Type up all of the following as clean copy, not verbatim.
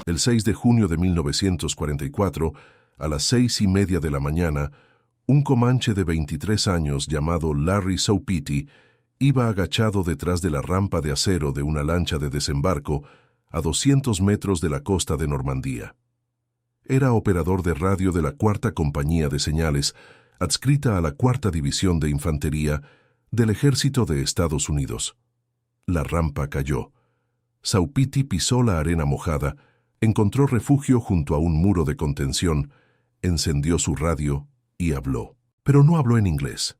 El 6 de junio de 1944, a las 6:30 de la mañana, un comanche de 23 años llamado Larry Saupiti iba agachado detrás de la rampa de acero de una lancha de desembarco a 200 metros de la costa de Normandía. Era operador de radio de la Cuarta Compañía de Señales, adscrita a la Cuarta División de Infantería del Ejército de Estados Unidos. La rampa cayó. Saupiti pisó la arena mojada, encontró refugio junto a un muro de contención, encendió su radio y habló. Pero no habló en inglés.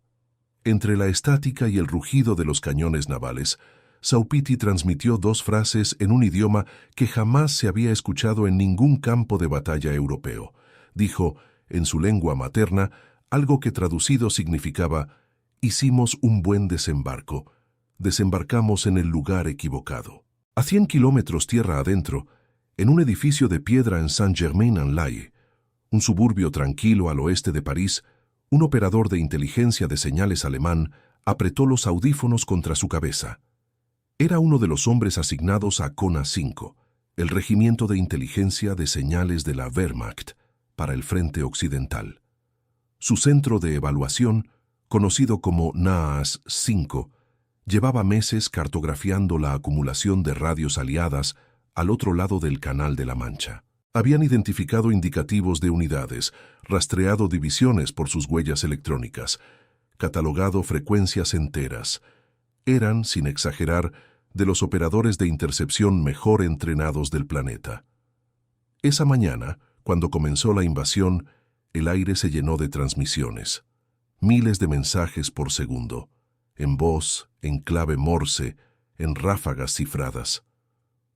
Entre la estática y el rugido de los cañones navales, Saupiti transmitió dos frases en un idioma que jamás se había escuchado en ningún campo de batalla europeo. Dijo, en su lengua materna, algo que traducido significaba: hicimos un buen desembarco. Desembarcamos en el lugar equivocado. A 100 kilómetros tierra adentro, en un edificio de piedra en Saint-Germain-en-Laye, un suburbio tranquilo al oeste de París, un operador de inteligencia de señales alemán apretó los audífonos contra su cabeza. Era uno de los hombres asignados a Kona 5, el regimiento de inteligencia de señales de la Wehrmacht, para el frente occidental. Su centro de evaluación, conocido como NAAS 5, llevaba meses cartografiando la acumulación de radios aliadas al otro lado del Canal de la Mancha. Habían identificado indicativos de unidades, rastreado divisiones por sus huellas electrónicas, catalogado frecuencias enteras. Eran, sin exagerar, de los operadores de intercepción mejor entrenados del planeta. Esa mañana, cuando comenzó la invasión, el aire se llenó de transmisiones. Miles de mensajes por segundo, en voz, en clave Morse, en ráfagas cifradas.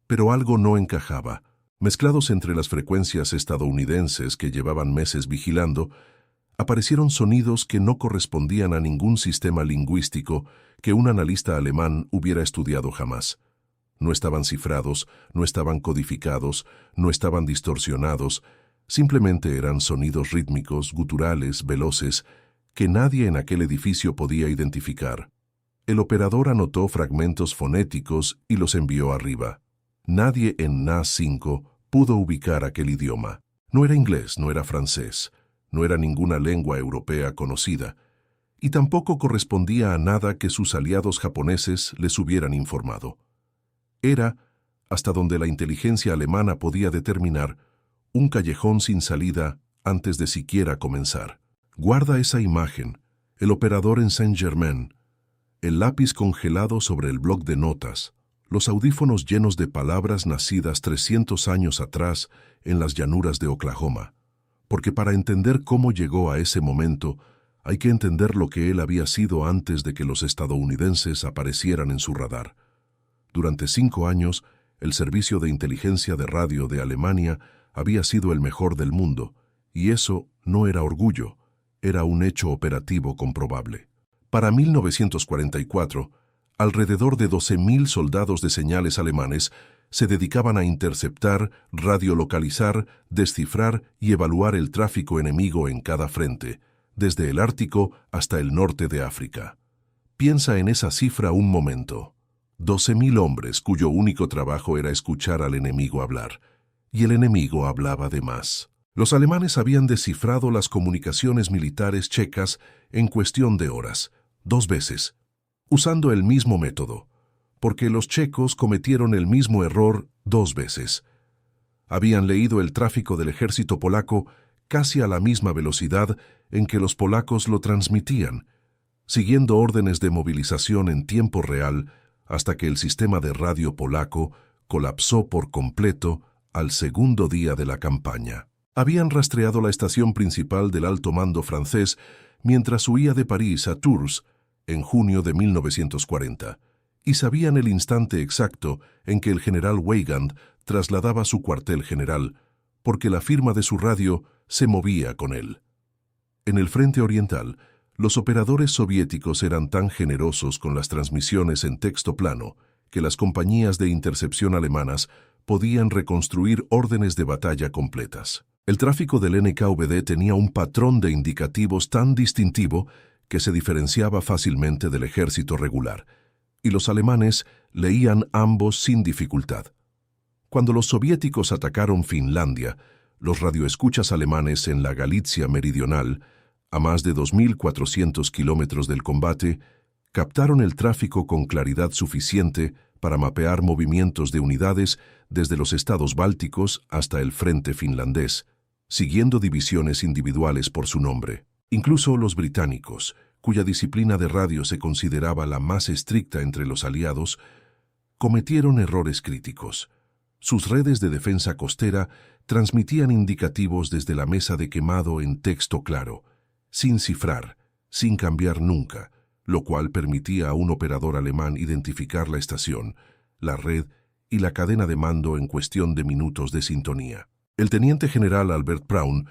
Pero algo no encajaba. Mezclados entre las frecuencias estadounidenses que llevaban meses vigilando, aparecieron sonidos que no correspondían a ningún sistema lingüístico que un analista alemán hubiera estudiado jamás. No estaban cifrados, no estaban codificados, no estaban distorsionados, simplemente eran sonidos rítmicos, guturales, veloces, que nadie en aquel edificio podía identificar. El operador anotó fragmentos fonéticos y los envió arriba. Nadie en NAS 5 pudo ubicar aquel idioma. No era inglés, no era francés, no era ninguna lengua europea conocida, y tampoco correspondía a nada que sus aliados japoneses les hubieran informado. Era, hasta donde la inteligencia alemana podía determinar, un callejón sin salida antes de siquiera comenzar. Guarda esa imagen, el operador en Saint-Germain, el lápiz congelado sobre el bloc de notas, los audífonos llenos de palabras nacidas 300 años atrás en las llanuras de Oklahoma, porque para entender cómo llegó a ese momento, hay que entender lo que él había sido antes de que los estadounidenses aparecieran en su radar. Durante 5 años, el servicio de inteligencia de radio de Alemania había sido el mejor del mundo, y eso no era orgullo, era un hecho operativo comprobable. Para 1944, alrededor de 12.000 soldados de señales alemanes se dedicaban a interceptar, radiolocalizar, descifrar y evaluar el tráfico enemigo en cada frente, desde el Ártico hasta el norte de África. Piensa en esa cifra un momento. 12.000 hombres cuyo único trabajo era escuchar al enemigo hablar, y el enemigo hablaba además. Los alemanes habían descifrado las comunicaciones militares checas en cuestión de horas, 2 veces, usando el mismo método, porque los checos cometieron el mismo error 2 veces. Habían leído el tráfico del ejército polaco casi a la misma velocidad en que los polacos lo transmitían, siguiendo órdenes de movilización en tiempo real hasta que el sistema de radio polaco colapsó por completo al segundo día de la campaña. Habían rastreado la estación principal del alto mando francés mientras huía de París a Tours, en junio de 1940, y sabían el instante exacto en que el general Weygand trasladaba su cuartel general, porque la firma de su radio se movía con él. En el frente oriental, los operadores soviéticos eran tan generosos con las transmisiones en texto plano que las compañías de intercepción alemanas podían reconstruir órdenes de batalla completas. El tráfico del NKVD tenía un patrón de indicativos tan distintivo que se diferenciaba fácilmente del ejército regular, y los alemanes leían ambos sin dificultad. Cuando los soviéticos atacaron Finlandia, los radioescuchas alemanes en la Galitzia meridional, a más de 2.400 kilómetros del combate, captaron el tráfico con claridad suficiente para mapear movimientos de unidades desde los estados bálticos hasta el frente finlandés, siguiendo divisiones individuales por su nombre. Incluso los británicos, cuya disciplina de radio se consideraba la más estricta entre los aliados, cometieron errores críticos. Sus redes de defensa costera transmitían indicativos desde la mesa de quemado en texto claro, sin cifrar, sin cambiar nunca, lo cual permitía a un operador alemán identificar la estación, la red y la cadena de mando en cuestión de minutos de sintonía. El teniente general Albert Braun,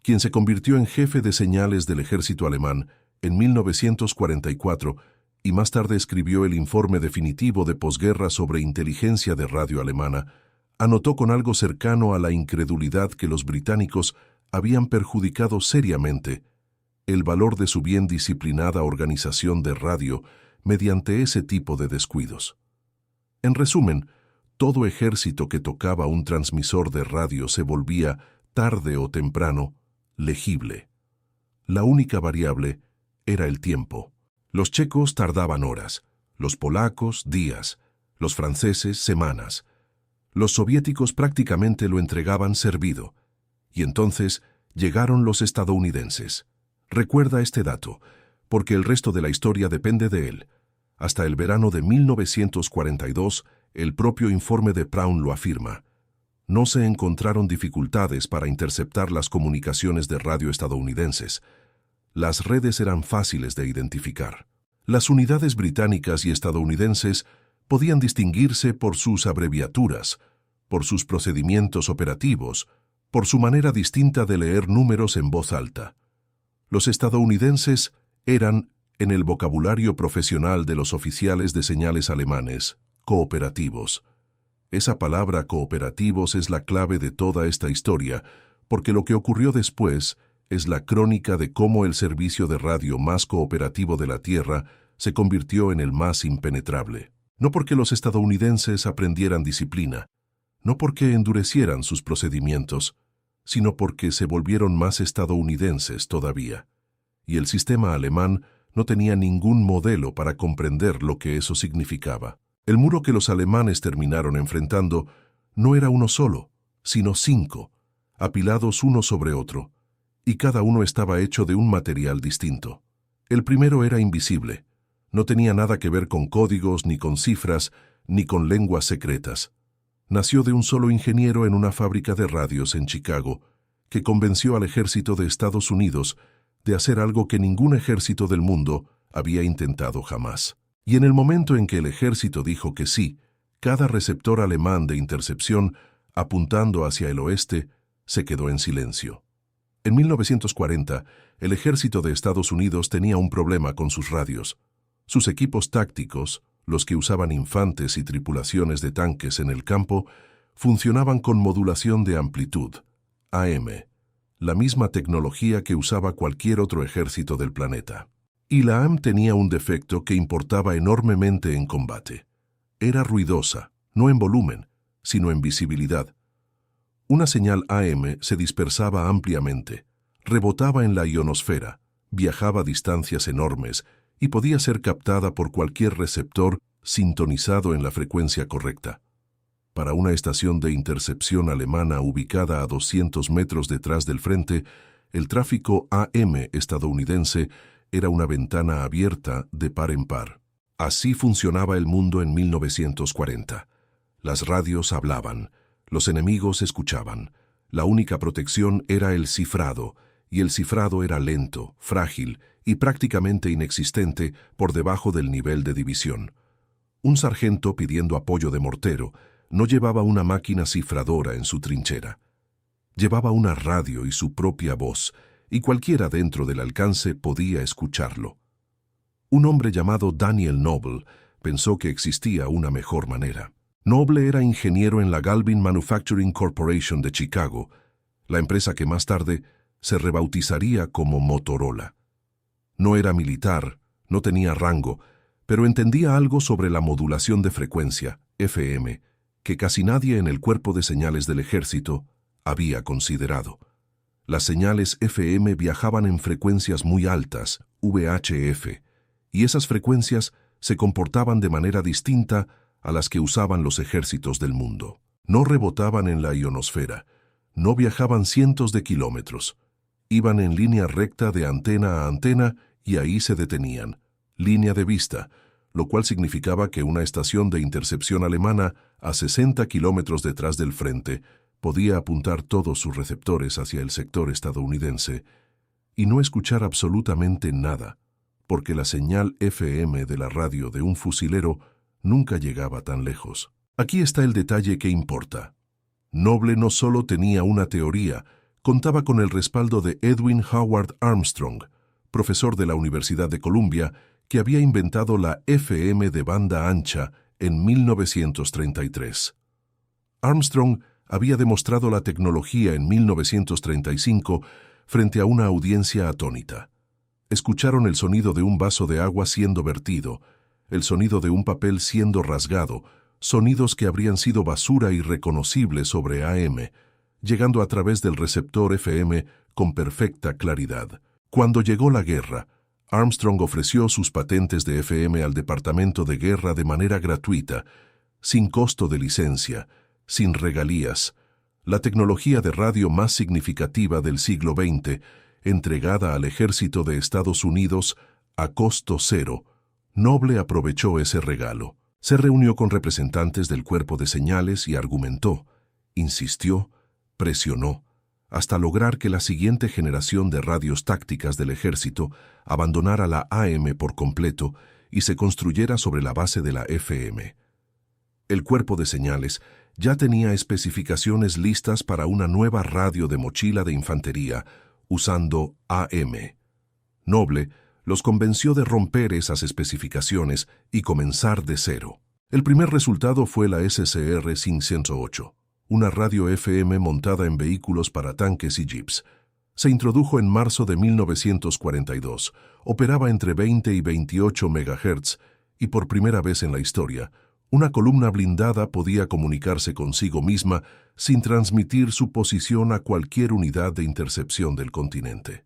quien se convirtió en jefe de señales del ejército alemán en 1944 y más tarde escribió el informe definitivo de posguerra sobre inteligencia de radio alemana, anotó con algo cercano a la incredulidad que los británicos habían perjudicado seriamente el valor de su bien disciplinada organización de radio mediante ese tipo de descuidos. En resumen, todo ejército que tocaba un transmisor de radio se volvía, tarde o temprano, legible. La única variable era el tiempo. Los checos tardaban horas, los polacos días, los franceses semanas. Los soviéticos prácticamente lo entregaban servido, y entonces llegaron los estadounidenses. Recuerda este dato, porque el resto de la historia depende de él. Hasta el verano de 1942, el propio informe de Braun lo afirma. No se encontraron dificultades para interceptar las comunicaciones de radio estadounidenses. Las redes eran fáciles de identificar. Las unidades británicas y estadounidenses podían distinguirse por sus abreviaturas, por sus procedimientos operativos, por su manera distinta de leer números en voz alta. Los estadounidenses eran, en el vocabulario profesional de los oficiales de señales alemanes, cooperativos. Esa palabra cooperativos es la clave de toda esta historia, porque lo que ocurrió después es la crónica de cómo el servicio de radio más cooperativo de la Tierra se convirtió en el más impenetrable. No porque los estadounidenses aprendieran disciplina, no porque endurecieran sus procedimientos, sino porque se volvieron más estadounidenses todavía. Y el sistema alemán no tenía ningún modelo para comprender lo que eso significaba. El muro que los alemanes terminaron enfrentando no era uno solo, sino 5, apilados uno sobre otro, y cada uno estaba hecho de un material distinto. El primero era invisible, no tenía nada que ver con códigos, ni con cifras, ni con lenguas secretas. Nació de un solo ingeniero en una fábrica de radios en Chicago, que convenció al ejército de Estados Unidos de hacer algo que ningún ejército del mundo había intentado jamás. Y en el momento en que el ejército dijo que sí, cada receptor alemán de intercepción, apuntando hacia el oeste, se quedó en silencio. En 1940, el ejército de Estados Unidos tenía un problema con sus radios. Sus equipos tácticos, los que usaban infantes y tripulaciones de tanques en el campo, funcionaban con modulación de amplitud, AM, la misma tecnología que usaba cualquier otro ejército del planeta. Y la AM tenía un defecto que importaba enormemente en combate. Era ruidosa, no en volumen, sino en visibilidad. Una señal AM se dispersaba ampliamente, rebotaba en la ionosfera, viajaba a distancias enormes y podía ser captada por cualquier receptor sintonizado en la frecuencia correcta. Para una estación de intercepción alemana ubicada a 200 metros detrás del frente, el tráfico AM estadounidense era una ventana abierta de par en par. Así funcionaba el mundo en 1940. Las radios hablaban, los enemigos escuchaban. La única protección era el cifrado, y el cifrado era lento, frágil y prácticamente inexistente por debajo del nivel de división. Un sargento pidiendo apoyo de mortero no llevaba una máquina cifradora en su trinchera. Llevaba una radio y su propia voz, y cualquiera dentro del alcance podía escucharlo. Un hombre llamado Daniel Noble pensó que existía una mejor manera. Noble era ingeniero en la Galvin Manufacturing Corporation de Chicago, la empresa que más tarde se rebautizaría como Motorola. No era militar, no tenía rango, pero entendía algo sobre la modulación de frecuencia, FM, que casi nadie en el cuerpo de señales del ejército había considerado. Las señales FM viajaban en frecuencias muy altas, VHF, y esas frecuencias se comportaban de manera distinta a las que usaban los ejércitos del mundo. No rebotaban en la ionosfera, no viajaban cientos de kilómetros. Iban en línea recta de antena a antena y ahí se detenían, línea de vista, lo cual significaba que una estación de intercepción alemana a 60 kilómetros detrás del frente podía apuntar todos sus receptores hacia el sector estadounidense y no escuchar absolutamente nada, porque la señal FM de la radio de un fusilero nunca llegaba tan lejos. Aquí está el detalle que importa. Noble no solo tenía una teoría, contaba con el respaldo de Edwin Howard Armstrong, profesor de la Universidad de Columbia, que había inventado la FM de banda ancha en 1933. Armstrong había demostrado la tecnología en 1935 frente a una audiencia atónita. Escucharon el sonido de un vaso de agua siendo vertido, el sonido de un papel siendo rasgado, sonidos que habrían sido basura irreconocible sobre AM, llegando a través del receptor FM con perfecta claridad. Cuando llegó la guerra, Armstrong ofreció sus patentes de FM al Departamento de Guerra de manera gratuita, sin costo de licencia, sin regalías, la tecnología de radio más significativa del siglo XX, entregada al ejército de Estados Unidos a costo cero. Noble aprovechó ese regalo. Se reunió con representantes del cuerpo de señales y argumentó, insistió, presionó, hasta lograr que la siguiente generación de radios tácticas del ejército abandonara la AM por completo y se construyera sobre la base de la FM. El cuerpo de señales ya tenía especificaciones listas para una nueva radio de mochila de infantería usando AM. Noble los convenció de romper esas especificaciones y comenzar de cero. El primer resultado fue la SCR 508, una radio FM montada en vehículos para tanques y jeeps. Se introdujo en marzo de 1942, operaba entre 20 y 28 MHz y por primera vez en la historia, una columna blindada podía comunicarse consigo misma sin transmitir su posición a cualquier unidad de intercepción del continente.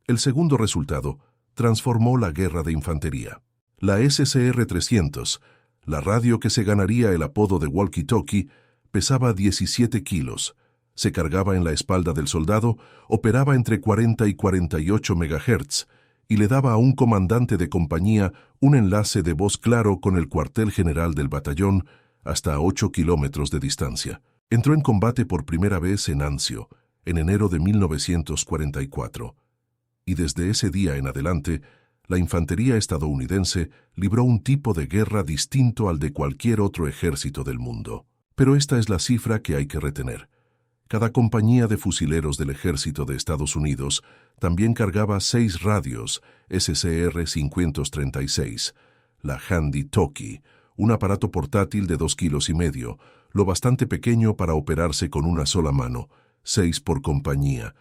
El segundo resultado transformó la guerra de infantería. La SCR-300, la radio que se ganaría el apodo de walkie-talkie, pesaba 17 kilos, se cargaba en la espalda del soldado, operaba entre 40 y 48 MHz y le daba a un comandante de compañía un enlace de voz claro con el cuartel general del batallón hasta 8 kilómetros de distancia. Entró en combate por primera vez en Anzio, en enero de 1944, y desde ese día en adelante, la infantería estadounidense libró un tipo de guerra distinto al de cualquier otro ejército del mundo. Pero esta es la cifra que hay que retener. Cada compañía de fusileros del ejército de Estados Unidos también cargaba 6 radios SCR-536, la Handy Talkie, un aparato portátil de 2,5 kilos, lo bastante pequeño para operarse con una sola mano, 6 por compañía,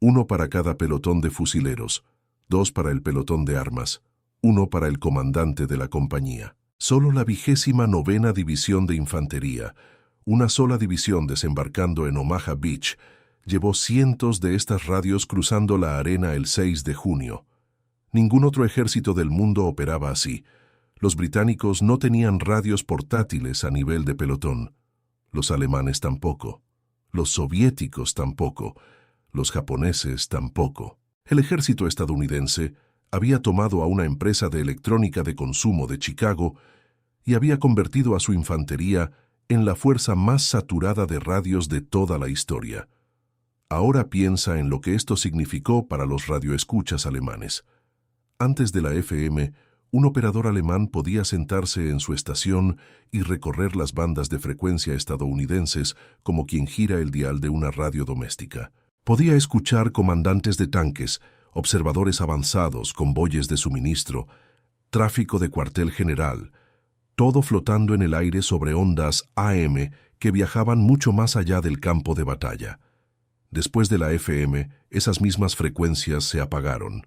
1 para cada pelotón de fusileros, 2 para el pelotón de armas, 1 para el comandante de la compañía. Solo la 29ª División de Infantería, una sola división desembarcando en Omaha Beach, llevó cientos de estas radios cruzando la arena el 6 de junio. Ningún otro ejército del mundo operaba así. Los británicos no tenían radios portátiles a nivel de pelotón. Los alemanes tampoco. Los soviéticos tampoco. Los japoneses tampoco. El ejército estadounidense había tomado a una empresa de electrónica de consumo de Chicago y había convertido a su infantería en la fuerza más saturada de radios de toda la historia. Ahora piensa en lo que esto significó para los radioescuchas alemanes. Antes de la FM, un operador alemán podía sentarse en su estación y recorrer las bandas de frecuencia estadounidenses como quien gira el dial de una radio doméstica. Podía escuchar comandantes de tanques, observadores avanzados, convoyes de suministro, tráfico de cuartel general, todo flotando en el aire sobre ondas AM que viajaban mucho más allá del campo de batalla. Después de la FM, esas mismas frecuencias se apagaron.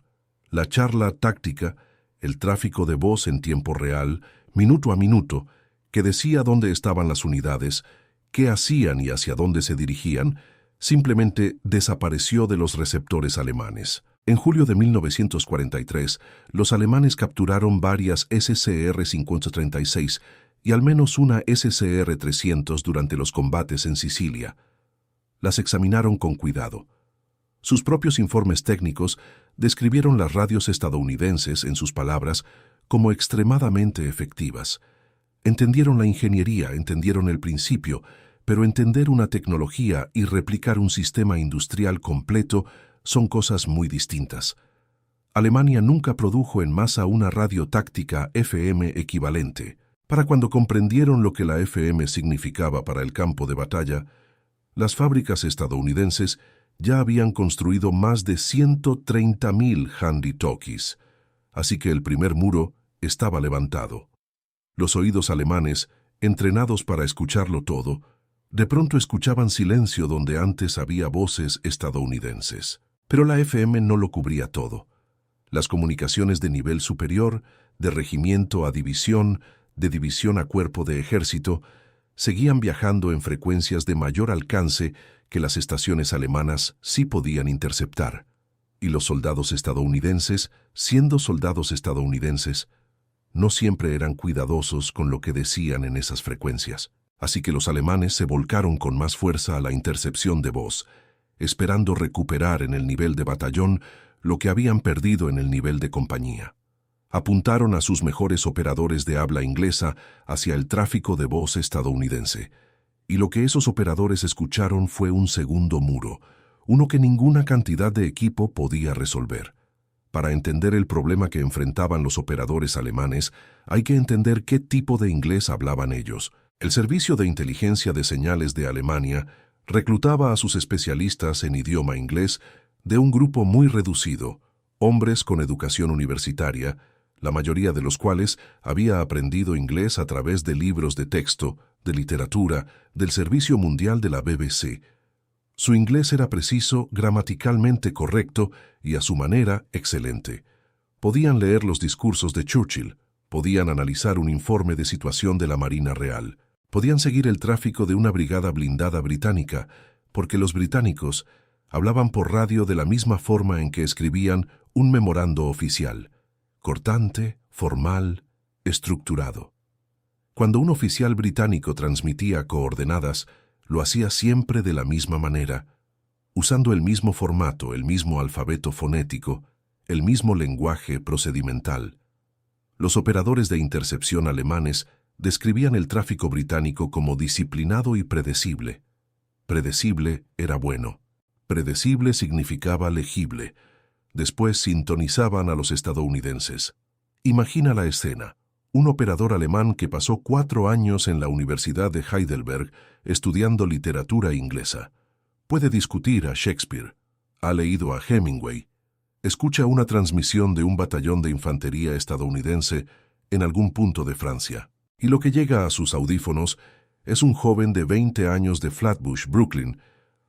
La charla táctica, el tráfico de voz en tiempo real, minuto a minuto, que decía dónde estaban las unidades, qué hacían y hacia dónde se dirigían, simplemente desapareció de los receptores alemanes. En julio de 1943, los alemanes capturaron varias SCR-536 y al menos una SCR-300 durante los combates en Sicilia. Las examinaron con cuidado. Sus propios informes técnicos describieron las radios estadounidenses, en sus palabras, como extremadamente efectivas. Entendieron la ingeniería, entendieron el principio, pero entender una tecnología y replicar un sistema industrial completo son cosas muy distintas. Alemania nunca produjo en masa una radio táctica FM equivalente. Para cuando comprendieron lo que la FM significaba para el campo de batalla, las fábricas estadounidenses ya habían construido más de 130.000 handy-talkies, así que el primer muro estaba levantado. Los oídos alemanes, entrenados para escucharlo todo, de pronto escuchaban silencio donde antes había voces estadounidenses. Pero la FM no lo cubría todo. Las comunicaciones de nivel superior, de regimiento a división, de división a cuerpo de ejército, seguían viajando en frecuencias de mayor alcance que las estaciones alemanas sí podían interceptar. Y los soldados estadounidenses, siendo soldados estadounidenses, no siempre eran cuidadosos con lo que decían en esas frecuencias. Así que los alemanes se volcaron con más fuerza a la intercepción de voz, esperando recuperar en el nivel de batallón lo que habían perdido en el nivel de compañía. Apuntaron a sus mejores operadores de habla inglesa hacia el tráfico de voz estadounidense, y lo que esos operadores escucharon fue un segundo muro, uno que ninguna cantidad de equipo podía resolver. Para entender el problema que enfrentaban los operadores alemanes, hay que entender qué tipo de inglés hablaban ellos. El Servicio de Inteligencia de Señales de Alemania reclutaba a sus especialistas en idioma inglés de un grupo muy reducido, hombres con educación universitaria, la mayoría de los cuales había aprendido inglés a través de libros de texto, de literatura, del Servicio Mundial de la BBC. Su inglés era preciso, gramaticalmente correcto y a su manera excelente. Podían leer los discursos de Churchill, podían analizar un informe de situación de la Marina Real, podían seguir el tráfico de una brigada blindada británica, porque los británicos hablaban por radio de la misma forma en que escribían un memorando oficial, cortante, formal, estructurado. Cuando un oficial británico transmitía coordenadas, lo hacía siempre de la misma manera, usando el mismo formato, el mismo alfabeto fonético, el mismo lenguaje procedimental. Los operadores de intercepción alemanes describían el tráfico británico como disciplinado y predecible. Predecible era bueno. Predecible significaba legible. Después sintonizaban a los estadounidenses. Imagina la escena. Un operador alemán que pasó 4 años en la Universidad de Heidelberg estudiando literatura inglesa. Puede discutir a Shakespeare. Ha leído a Hemingway. Escucha una transmisión de un batallón de infantería estadounidense en algún punto de Francia. Y lo que llega a sus audífonos es un joven de 20 años de Flatbush, Brooklyn,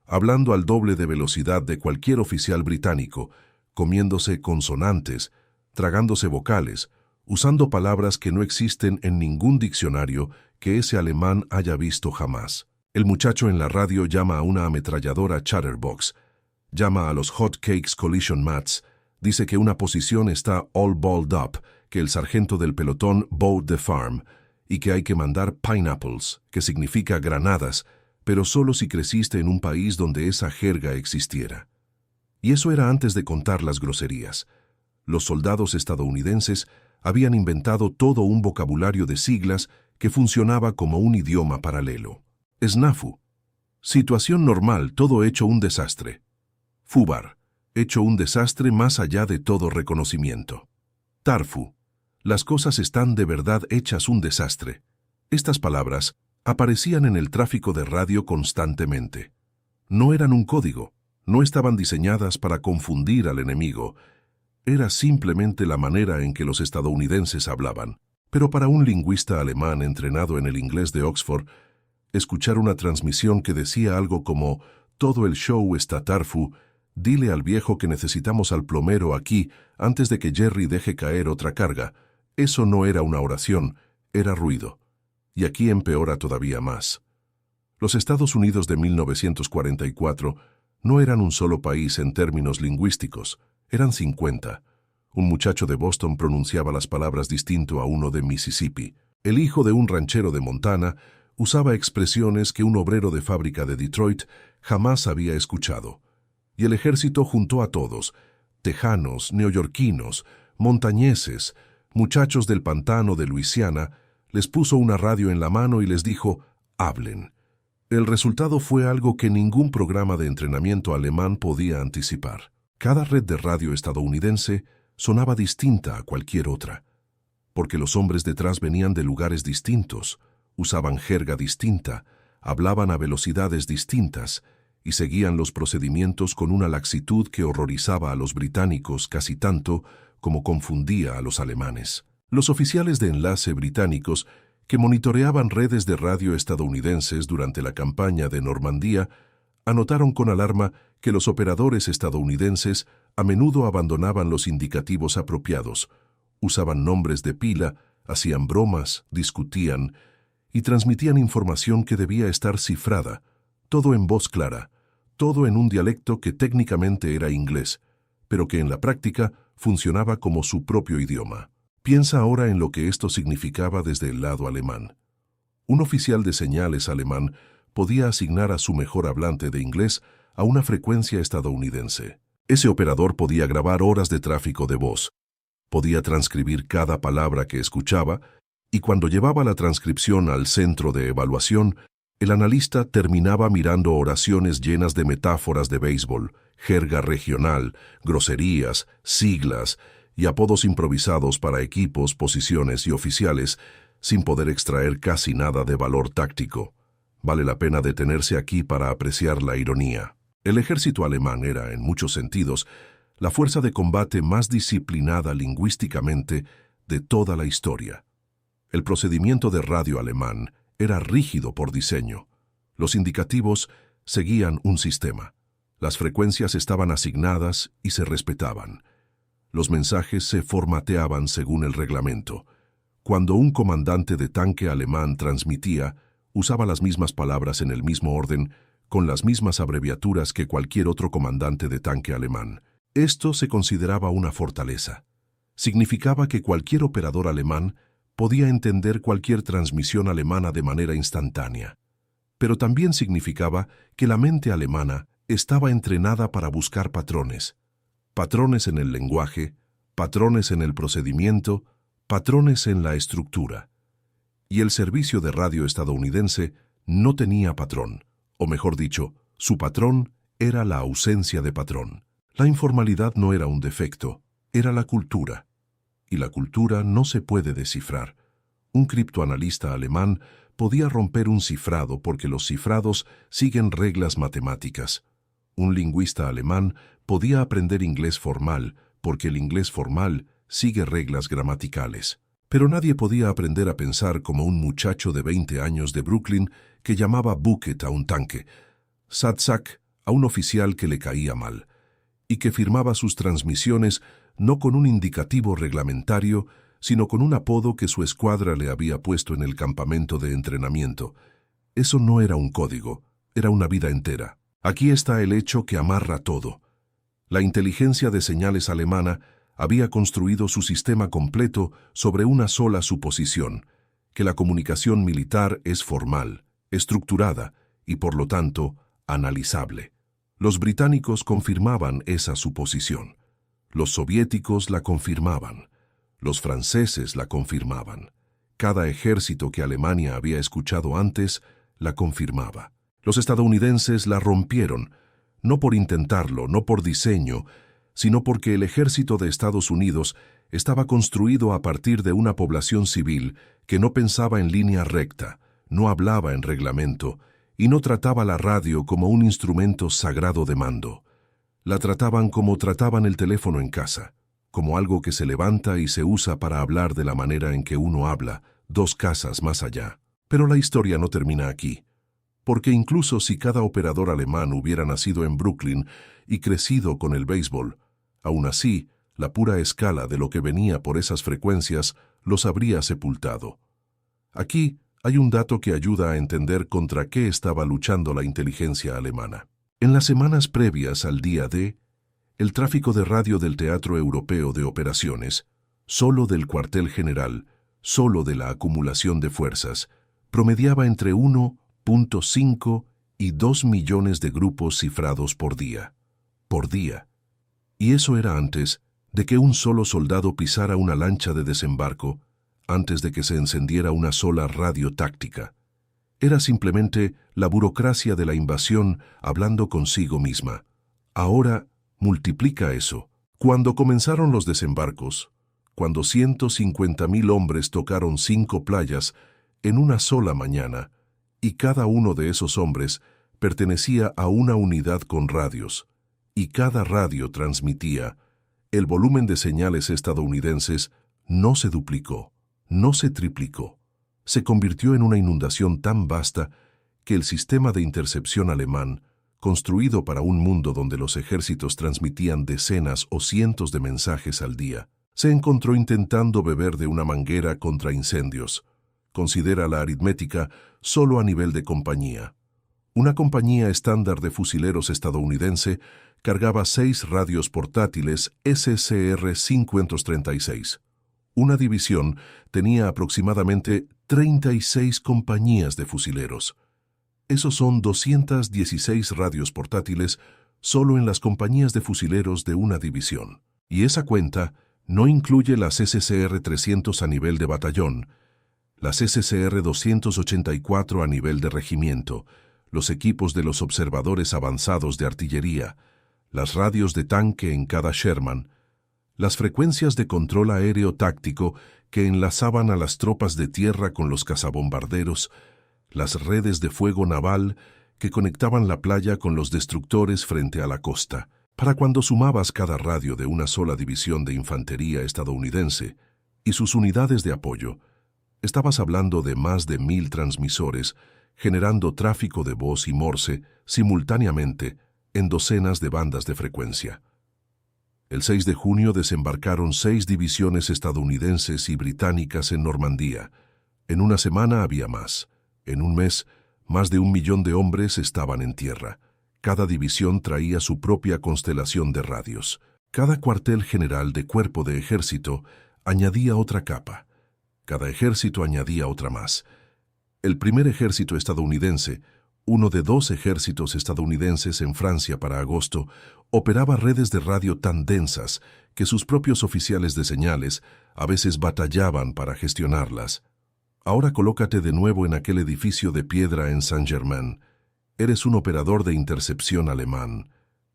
hablando al doble de velocidad de cualquier oficial británico, comiéndose consonantes, tragándose vocales, usando palabras que no existen en ningún diccionario que ese alemán haya visto jamás. El muchacho en la radio llama a una ametralladora Chatterbox, llama a los Hot Cakes Collision Mats, dice que una posición está all balled up, que el sargento del pelotón bowed the farm, y que hay que mandar pineapples, que significa granadas, pero solo si creciste en un país donde esa jerga existiera. Y eso era antes de contar las groserías. Los soldados estadounidenses habían inventado todo un vocabulario de siglas que funcionaba como un idioma paralelo. SNAFU, situación normal, todo hecho un desastre. FUBAR, hecho un desastre más allá de todo reconocimiento. TARFU, las cosas están de verdad hechas un desastre. Estas palabras aparecían en el tráfico de radio constantemente. No eran un código, no estaban diseñadas para confundir al enemigo. Era simplemente la manera en que los estadounidenses hablaban. Pero para un lingüista alemán entrenado en el inglés de Oxford, escuchar una transmisión que decía algo como «Todo el show está TARFU», «Dile al viejo que necesitamos al plomero aquí antes de que Jerry deje caer otra carga», eso no era una oración, era ruido. Y aquí empeora todavía más. Los Estados Unidos de 1944 no eran un solo país en términos lingüísticos, eran 50. Un muchacho de Boston pronunciaba las palabras distinto a uno de Mississippi. El hijo de un ranchero de Montana usaba expresiones que un obrero de fábrica de Detroit jamás había escuchado. Y el ejército juntó a todos, tejanos, neoyorquinos, montañeses, muchachos del pantano de Luisiana, les puso una radio en la mano y les dijo, hablen. El resultado fue algo que ningún programa de entrenamiento alemán podía anticipar. Cada red de radio estadounidense sonaba distinta a cualquier otra, porque los hombres detrás venían de lugares distintos, usaban jerga distinta, hablaban a velocidades distintas y seguían los procedimientos con una laxitud que horrorizaba a los británicos casi tanto como confundía a los alemanes. Los oficiales de enlace británicos que monitoreaban redes de radio estadounidenses durante la campaña de Normandía anotaron con alarma que los operadores estadounidenses a menudo abandonaban los indicativos apropiados, usaban nombres de pila, hacían bromas, discutían y transmitían información que debía estar cifrada, todo en voz clara, todo en un dialecto que técnicamente era inglés, pero que en la práctica funcionaba como su propio idioma. Piensa ahora en lo que esto significaba desde el lado alemán. Un oficial de señales alemán podía asignar a su mejor hablante de inglés a una frecuencia estadounidense. Ese operador podía grabar horas de tráfico de voz, podía transcribir cada palabra que escuchaba, y cuando llevaba la transcripción al centro de evaluación, el analista terminaba mirando oraciones llenas de metáforas de béisbol, jerga regional, groserías, siglas y apodos improvisados para equipos, posiciones y oficiales, sin poder extraer casi nada de valor táctico. Vale la pena detenerse aquí para apreciar la ironía. El ejército alemán era, en muchos sentidos, la fuerza de combate más disciplinada lingüísticamente de toda la historia. El procedimiento de radio alemán era rígido por diseño. Los indicativos seguían un sistema. Las frecuencias estaban asignadas y se respetaban. Los mensajes se formateaban según el reglamento. Cuando un comandante de tanque alemán transmitía, usaba las mismas palabras en el mismo orden, con las mismas abreviaturas que cualquier otro comandante de tanque alemán. Esto se consideraba una fortaleza. Significaba que cualquier operador alemán podía entender cualquier transmisión alemana de manera instantánea. Pero también significaba que la mente alemana estaba entrenada para buscar patrones. Patrones en el lenguaje, patrones en el procedimiento, patrones en la estructura. Y el servicio de radio estadounidense no tenía patrón, o mejor dicho, su patrón era la ausencia de patrón. La informalidad no era un defecto, era la cultura. Y la cultura no se puede descifrar. Un criptoanalista alemán podía romper un cifrado porque los cifrados siguen reglas matemáticas. Un lingüista alemán podía aprender inglés formal porque el inglés formal sigue reglas gramaticales. Pero nadie podía aprender a pensar como un muchacho de 20 años de Brooklyn que llamaba bucket a un tanque, Satzak a un oficial que le caía mal, y que firmaba sus transmisiones no con un indicativo reglamentario, sino con un apodo que su escuadra le había puesto en el campamento de entrenamiento. Eso no era un código, era una vida entera. Aquí está el hecho que amarra todo. La inteligencia de señales alemana había construido su sistema completo sobre una sola suposición, que la comunicación militar es formal, estructurada y, por lo tanto, analizable. Los británicos confirmaban esa suposición. Los soviéticos la confirmaban. Los franceses la confirmaban. Cada ejército que Alemania había escuchado antes la confirmaba. Los estadounidenses la rompieron, no por intentarlo, no por diseño, sino porque el ejército de Estados Unidos estaba construido a partir de una población civil que no pensaba en línea recta, no hablaba en reglamento y no trataba la radio como un instrumento sagrado de mando. La trataban como trataban el teléfono en casa, como algo que se levanta y se usa para hablar de la manera en que uno habla, 2 casas más allá. Pero la historia no termina aquí, porque incluso si cada operador alemán hubiera nacido en Brooklyn y crecido con el béisbol, aún así, la pura escala de lo que venía por esas frecuencias los habría sepultado. Aquí hay un dato que ayuda a entender contra qué estaba luchando la inteligencia alemana. En las semanas previas al día D, el tráfico de radio del Teatro Europeo de Operaciones, solo del cuartel general, solo de la acumulación de fuerzas, promediaba entre 1.5 y 2 millones de grupos cifrados por día. Por día. Y eso era antes de que un solo soldado pisara una lancha de desembarco, antes de que se encendiera una sola radio táctica. Era simplemente la burocracia de la invasión hablando consigo misma. Ahora multiplica eso. Cuando comenzaron los desembarcos, cuando 150.000 hombres tocaron 5 playas en una sola mañana, y cada uno de esos hombres pertenecía a una unidad con radios, y cada radio transmitía, el volumen de señales estadounidenses no se duplicó, no se triplicó. Se convirtió en una inundación tan vasta que el sistema de intercepción alemán, construido para un mundo donde los ejércitos transmitían decenas o cientos de mensajes al día, se encontró intentando beber de una manguera contra incendios. Considera la aritmética solo a nivel de compañía. Una compañía estándar de fusileros estadounidense cargaba 6 radios portátiles SCR-536. Una división tenía aproximadamente 36 compañías de fusileros. Esos son 216 radios portátiles solo en las compañías de fusileros de una división. Y esa cuenta no incluye las SCR-300 a nivel de batallón, las SCR-284 a nivel de regimiento, los equipos de los observadores avanzados de artillería, las radios de tanque en cada Sherman, las frecuencias de control aéreo táctico que enlazaban a las tropas de tierra con los cazabombarderos, las redes de fuego naval que conectaban la playa con los destructores frente a la costa. Para cuando sumabas cada radio de una sola división de infantería estadounidense y sus unidades de apoyo, estabas hablando de más de 1000 transmisores generando tráfico de voz y Morse simultáneamente en docenas de bandas de frecuencia. El 6 de junio desembarcaron 6 divisiones estadounidenses y británicas en Normandía. En una semana había más. En un mes, más de 1 millón de hombres estaban en tierra. Cada división traía su propia constelación de radios. Cada cuartel general de cuerpo de ejército añadía otra capa. Cada ejército añadía otra más. El primer ejército estadounidense, uno de 2 ejércitos estadounidenses en Francia para agosto, operaba redes de radio tan densas que sus propios oficiales de señales a veces batallaban para gestionarlas. Ahora colócate de nuevo en aquel edificio de piedra en Saint-Germain. Eres un operador de intercepción alemán.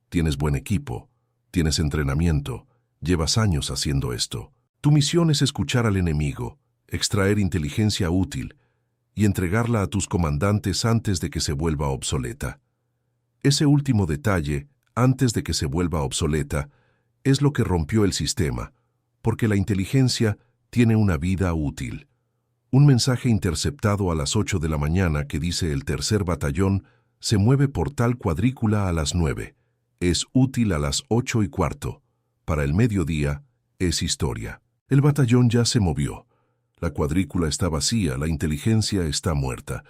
Tienes buen equipo, tienes entrenamiento, llevas años haciendo esto. Tu misión es escuchar al enemigo, extraer inteligencia útil y entregarla a tus comandantes antes de que se vuelva obsoleta. Ese último detalle, antes de que se vuelva obsoleta, es lo que rompió el sistema, porque la inteligencia tiene una vida útil. Un mensaje interceptado a las 8 de la mañana que dice el tercer batallón se mueve por tal cuadrícula a las 9. Es útil a las 8:15. Para el mediodía, es historia. El batallón ya se movió. La cuadrícula está vacía, la inteligencia está muerta.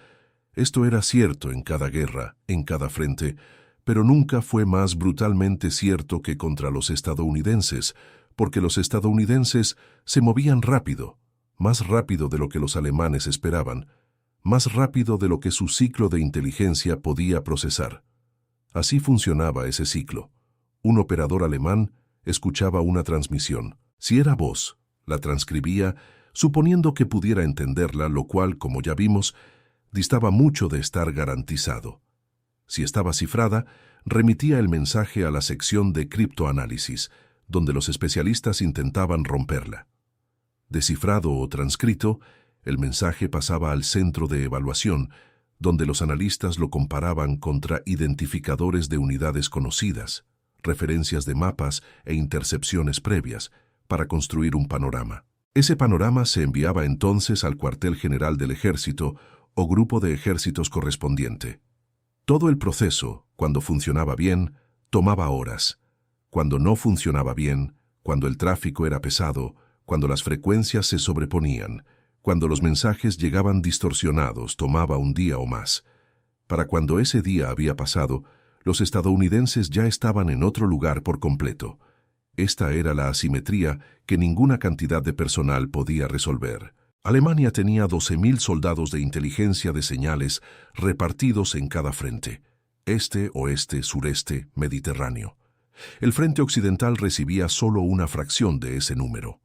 Esto era cierto en cada guerra, en cada frente, pero nunca fue más brutalmente cierto que contra los estadounidenses, porque los estadounidenses se movían rápido, más rápido de lo que los alemanes esperaban, más rápido de lo que su ciclo de inteligencia podía procesar. Así funcionaba ese ciclo. Un operador alemán escuchaba una transmisión. Si era voz, la transcribía, suponiendo que pudiera entenderla, lo cual, como ya vimos, distaba mucho de estar garantizado. Si estaba cifrada, remitía el mensaje a la sección de criptoanálisis, donde los especialistas intentaban romperla. Descifrado o transcrito, el mensaje pasaba al centro de evaluación, donde los analistas lo comparaban contra identificadores de unidades conocidas, referencias de mapas e intercepciones previas, para construir un panorama. Ese panorama se enviaba entonces al cuartel general del ejército o grupo de ejércitos correspondiente. Todo el proceso, cuando funcionaba bien, tomaba horas. Cuando no funcionaba bien, cuando el tráfico era pesado, cuando las frecuencias se sobreponían, Cuando los mensajes llegaban distorsionados, tomaba un día o más. Para cuando ese día había pasado, los estadounidenses ya estaban en otro lugar por completo. Esta era la asimetría que ninguna cantidad de personal podía resolver. Alemania tenía 12.000 soldados de inteligencia de señales repartidos en cada frente: este, oeste, sureste, Mediterráneo. El frente occidental recibía solo una fracción de ese número.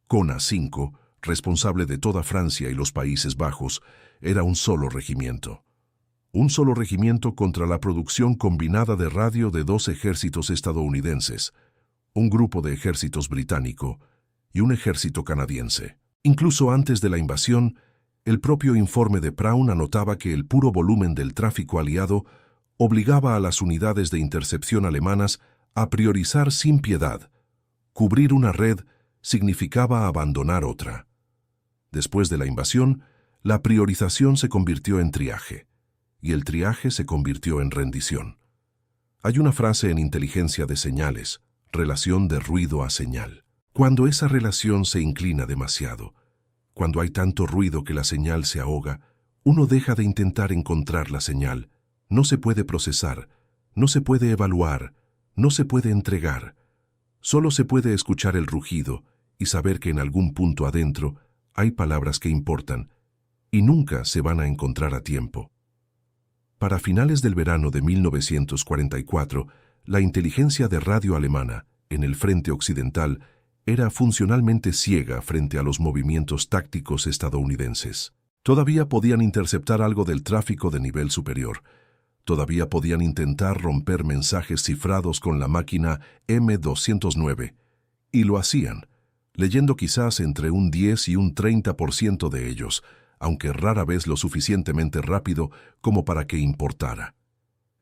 Kona 5, responsable de toda Francia y los Países Bajos, era un solo regimiento. Un solo regimiento contra la producción combinada de radio de 2 ejércitos estadounidenses, un grupo de ejércitos británico y un ejército canadiense. Incluso antes de la invasión, el propio informe de Braun anotaba que el puro volumen del tráfico aliado obligaba a las unidades de intercepción alemanas a priorizar sin piedad. Cubrir una red significaba abandonar otra. Después de la invasión, la priorización se convirtió en triaje, y el triaje se convirtió en rendición. Hay una frase en inteligencia de señales: relación de ruido a señal. Cuando esa relación se inclina demasiado, cuando hay tanto ruido que la señal se ahoga, uno deja de intentar encontrar la señal. No se puede procesar, no se puede evaluar, no se puede entregar. Solo se puede escuchar el rugido y saber que en algún punto adentro hay palabras que importan y nunca se van a encontrar a tiempo. Para finales del verano de 1944, la inteligencia de radio alemana, en el frente occidental, era funcionalmente ciega frente a los movimientos tácticos estadounidenses. Todavía podían interceptar algo del tráfico de nivel superior. Todavía podían intentar romper mensajes cifrados con la máquina M209, y lo hacían, leyendo quizás entre un 10 y un 30% de ellos, aunque rara vez lo suficientemente rápido como para que importara.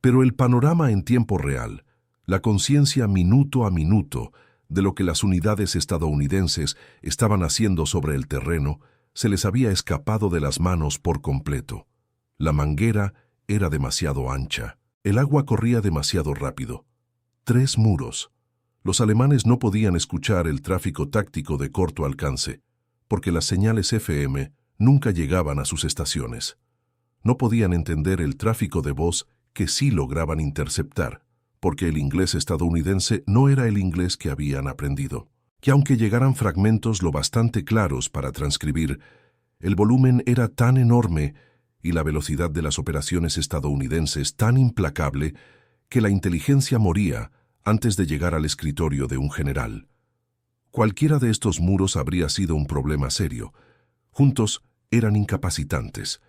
Pero el panorama en tiempo real, la conciencia minuto a minuto de lo que las unidades estadounidenses estaban haciendo sobre el terreno, se les había escapado de las manos por completo. La manguera era demasiado ancha. El agua corría demasiado rápido. 3 muros. Los alemanes no podían escuchar el tráfico táctico de corto alcance, porque las señales FM nunca llegaban a sus estaciones. No podían entender el tráfico de voz que sí lograban interceptar, porque el inglés estadounidense no era el inglés que habían aprendido. Y aunque llegaran fragmentos lo bastante claros para transcribir, el volumen era tan enorme y la velocidad de las operaciones estadounidenses tan implacable que la inteligencia moría antes de llegar al escritorio de un general. Cualquiera de estos muros habría sido un problema serio. Juntos eran incapacitantes,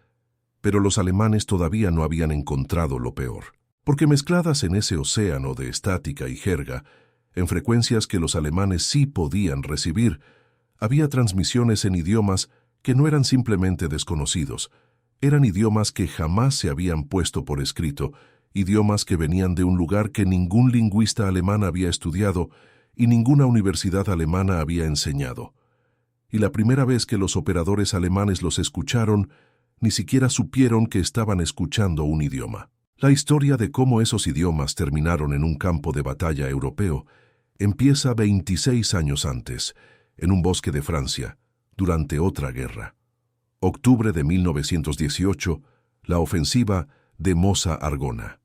pero los alemanes todavía no habían encontrado lo peor, porque mezcladas en ese océano de estática y jerga, en frecuencias que los alemanes sí podían recibir, había transmisiones en idiomas que no eran simplemente desconocidos, eran idiomas que jamás se habían puesto por escrito, idiomas que venían de un lugar que ningún lingüista alemán había estudiado y ninguna universidad alemana había enseñado. Y la primera vez que los operadores alemanes los escucharon, ni siquiera supieron que estaban escuchando un idioma. La historia de cómo esos idiomas terminaron en un campo de batalla europeo empieza 26 años antes, en un bosque de Francia, durante otra guerra. Octubre de 1918, la ofensiva de Mosa-Argona.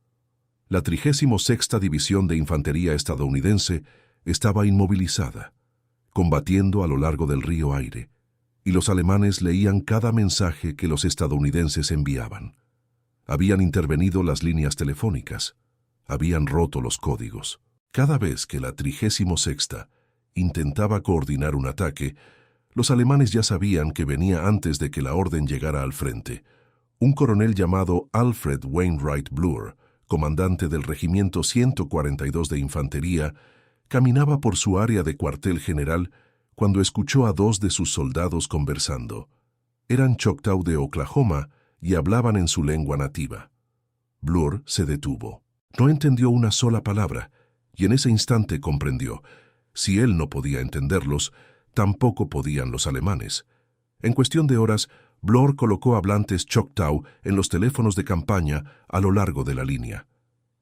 La 36ª División de Infantería estadounidense estaba inmovilizada, combatiendo a lo largo del río Aire, y los alemanes leían cada mensaje que los estadounidenses enviaban. Habían intervenido las líneas telefónicas, habían roto los códigos. Cada vez que la 36ª intentaba coordinar un ataque, los alemanes ya sabían que venía antes de que la orden llegara al frente. Un coronel llamado Alfred Wainwright Bloor, comandante del Regimiento 142 de Infantería, caminaba por su área de cuartel general cuando escuchó a 2 de sus soldados conversando. Eran Choctaw de Oklahoma y hablaban en su lengua nativa. Bloor se detuvo. No entendió una sola palabra, y en ese instante comprendió: si él no podía entenderlos, tampoco podían los alemanes. En cuestión de horas, Bloor colocó hablantes Choctaw en los teléfonos de campaña a lo largo de la línea.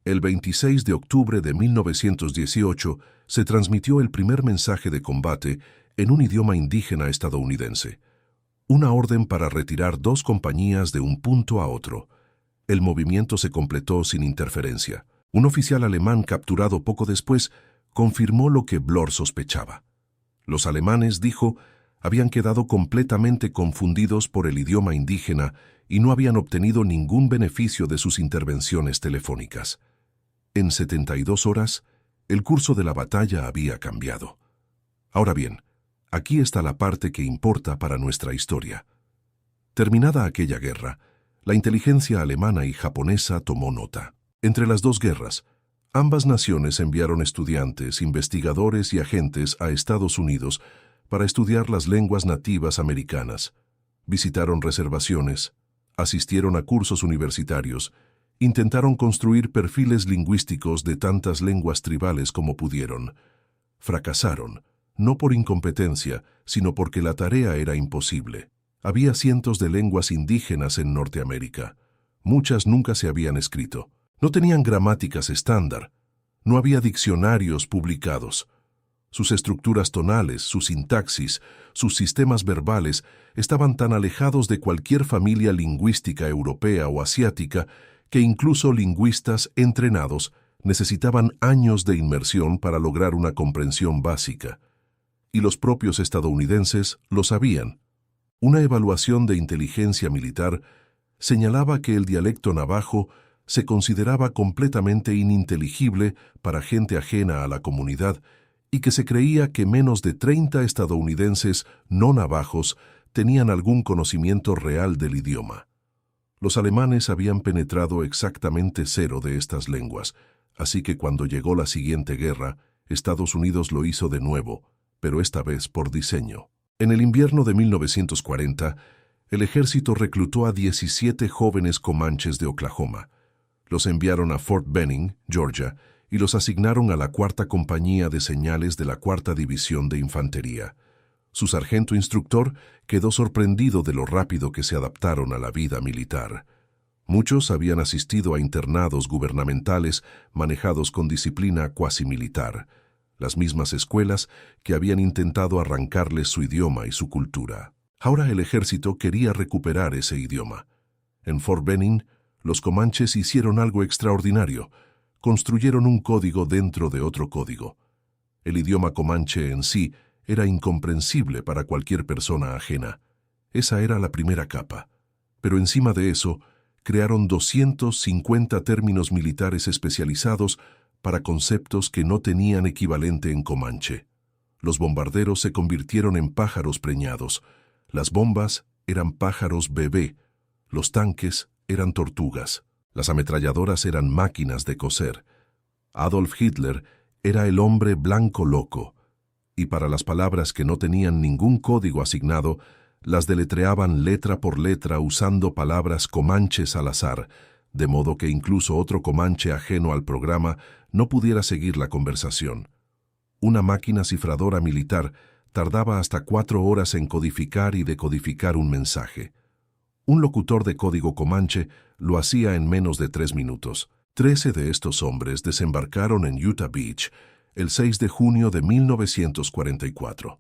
El 26 de octubre de 1918 se transmitió el primer mensaje de combate en un idioma indígena estadounidense. una orden para retirar 2 compañías de un punto a otro. El movimiento se completó sin interferencia. Un oficial alemán capturado poco después confirmó lo que Blohr sospechaba. Los alemanes, dijo, habían quedado completamente confundidos por el idioma indígena y no habían obtenido ningún beneficio de sus intervenciones telefónicas. En 72 horas, el curso de la batalla había cambiado. Ahora bien, aquí está la parte que importa para nuestra historia. Terminada aquella guerra, la inteligencia alemana y japonesa tomó nota. Entre las 2 guerras, ambas naciones enviaron estudiantes, investigadores y agentes a Estados Unidos para estudiar las lenguas nativas americanas. Visitaron reservaciones, asistieron a cursos universitarios, intentaron construir perfiles lingüísticos de tantas lenguas tribales como pudieron. Fracasaron, no por incompetencia, sino porque la tarea era imposible. Había cientos de lenguas indígenas en Norteamérica. Muchas nunca se habían escrito. No tenían gramáticas estándar. No había diccionarios publicados. Sus estructuras tonales, su sintaxis, sus sistemas verbales estaban tan alejados de cualquier familia lingüística europea o asiática que incluso lingüistas entrenados necesitaban años de inmersión para lograr una comprensión básica. Y los propios estadounidenses lo sabían. Una evaluación de inteligencia militar señalaba que el dialecto navajo se consideraba completamente ininteligible para gente ajena a la comunidad y que se creía que menos de 30 estadounidenses no navajos tenían algún conocimiento real del idioma. Los alemanes habían penetrado exactamente 0 de estas lenguas, así que cuando llegó la siguiente guerra, Estados Unidos lo hizo de nuevo, pero esta vez por diseño. En el invierno de 1940, el ejército reclutó a 17 jóvenes comanches de Oklahoma. Los enviaron a Fort Benning, Georgia, y los asignaron a la 4ª Compañía de Señales de la 4ª División de Infantería. Su sargento instructor quedó sorprendido de lo rápido que se adaptaron a la vida militar. Muchos habían asistido a internados gubernamentales manejados con disciplina cuasi militar, las mismas escuelas que habían intentado arrancarles su idioma y su cultura. Ahora el ejército quería recuperar ese idioma. En Fort Benning, los comanches hicieron algo extraordinario. Construyeron un código dentro de otro código. El idioma comanche en sí era incomprensible para cualquier persona ajena. Esa era la primera capa. Pero encima de eso, crearon 250 términos militares especializados para conceptos que no tenían equivalente en comanche. Los bombarderos se convirtieron en pájaros preñados. Las bombas eran pájaros bebé. Los tanques eran tortugas. Las ametralladoras eran máquinas de coser. Adolf Hitler era el hombre blanco loco, y para las palabras que no tenían ningún código asignado, las deletreaban letra por letra usando palabras comanches al azar, de modo que incluso otro comanche ajeno al programa no pudiera seguir la conversación. Una máquina cifradora militar tardaba hasta 4 horas en codificar y decodificar un mensaje. Un locutor de código comanche lo hacía en menos de 3 minutos. 13 de estos hombres desembarcaron en Utah Beach el 6 de junio de 1944.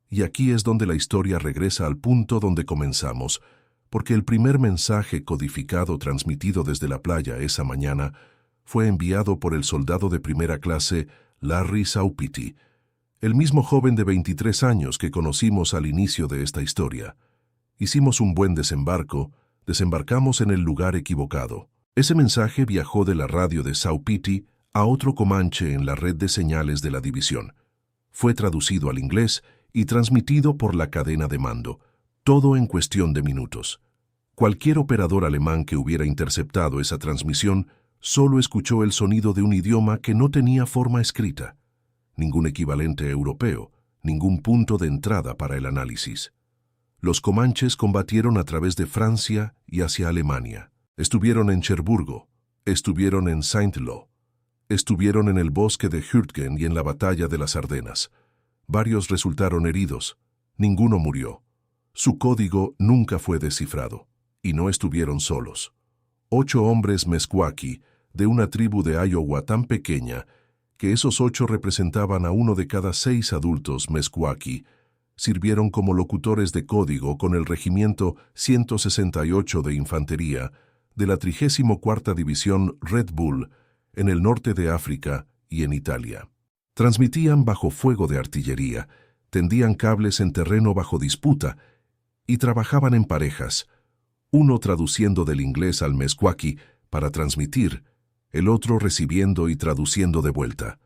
Y aquí es donde la historia regresa al punto donde comenzamos, porque el primer mensaje codificado transmitido desde la playa esa mañana fue enviado por el soldado de primera clase Larry Saupiti, el mismo joven de 23 años que conocimos al inicio de esta historia. Hicimos un buen desembarcamos en el lugar equivocado. Ese mensaje viajó de la radio de Saupiti a otro comanche en la red de señales de la división. Fue traducido al inglés y transmitido por la cadena de mando, todo en cuestión de minutos. Cualquier operador alemán que hubiera interceptado esa transmisión solo escuchó el sonido de un idioma que no tenía forma escrita, ningún equivalente europeo, ningún punto de entrada para el análisis. Los comanches combatieron a través de Francia y hacia Alemania. Estuvieron en Cherburgo, estuvieron en Saint-Lô, estuvieron en el bosque de Hürtgen y en la batalla de las Ardenas. Varios resultaron heridos, ninguno murió. Su código nunca fue descifrado, y no estuvieron solos. 8 hombres Meskwaki, de una tribu de Iowa tan pequeña que esos 8 representaban a 1 de cada 6 adultos Meskwaki, Sirvieron como locutores de código con el Regimiento 168 de Infantería de la 34ª División Red Bull en el norte de África y en Italia. Transmitían bajo fuego de artillería, tendían cables en terreno bajo disputa y trabajaban en parejas, uno traduciendo del inglés al meskwaki para transmitir, el otro recibiendo y traduciendo de vuelta.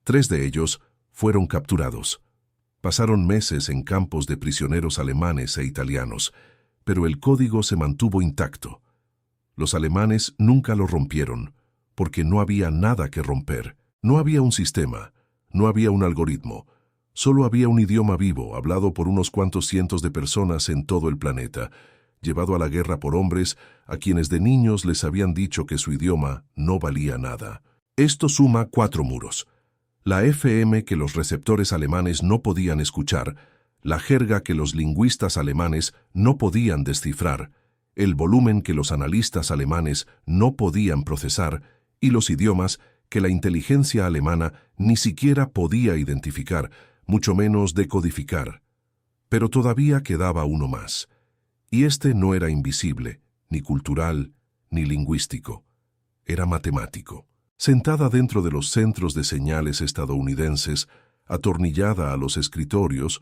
3 de ellos fueron capturados. Pasaron meses en campos de prisioneros alemanes e italianos, pero el código se mantuvo intacto. Los alemanes nunca lo rompieron, porque no había nada que romper. No había un sistema, no había un algoritmo, solo había un idioma vivo hablado por unos cuantos cientos de personas en todo el planeta, llevado a la guerra por hombres a quienes de niños les habían dicho que su idioma no valía nada. Esto suma 4 muros. La FM que los receptores alemanes no podían escuchar, la jerga que los lingüistas alemanes no podían descifrar, el volumen que los analistas alemanes no podían procesar y los idiomas que la inteligencia alemana ni siquiera podía identificar, mucho menos decodificar. Pero todavía quedaba uno más. Y este no era invisible, ni cultural, ni lingüístico. Era matemático. Sentada dentro de los centros de señales estadounidenses, atornillada a los escritorios,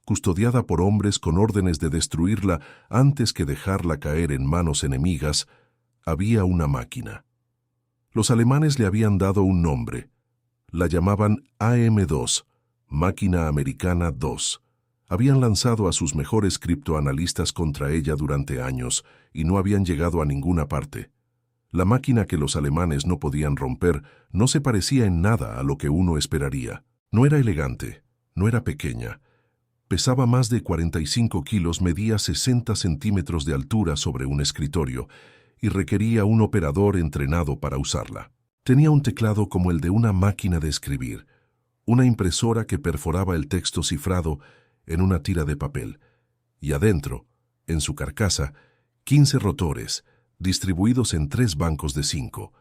custodiada por hombres con órdenes de destruirla antes que dejarla caer en manos enemigas, había una máquina. Los alemanes le habían dado un nombre. La llamaban AM2, Máquina Americana 2. Habían lanzado a sus mejores criptoanalistas contra ella durante años y no habían llegado a ninguna parte. La máquina que los alemanes no podían romper no se parecía en nada a lo que uno esperaría. No era elegante, no era pequeña. Pesaba más de 45 kilos, medía 60 centímetros de altura sobre un escritorio y requería un operador entrenado para usarla. Tenía un teclado como el de una máquina de escribir, una impresora que perforaba el texto cifrado en una tira de papel, y adentro, en su carcasa, 15 rotores, distribuidos en 3 bancos de 5,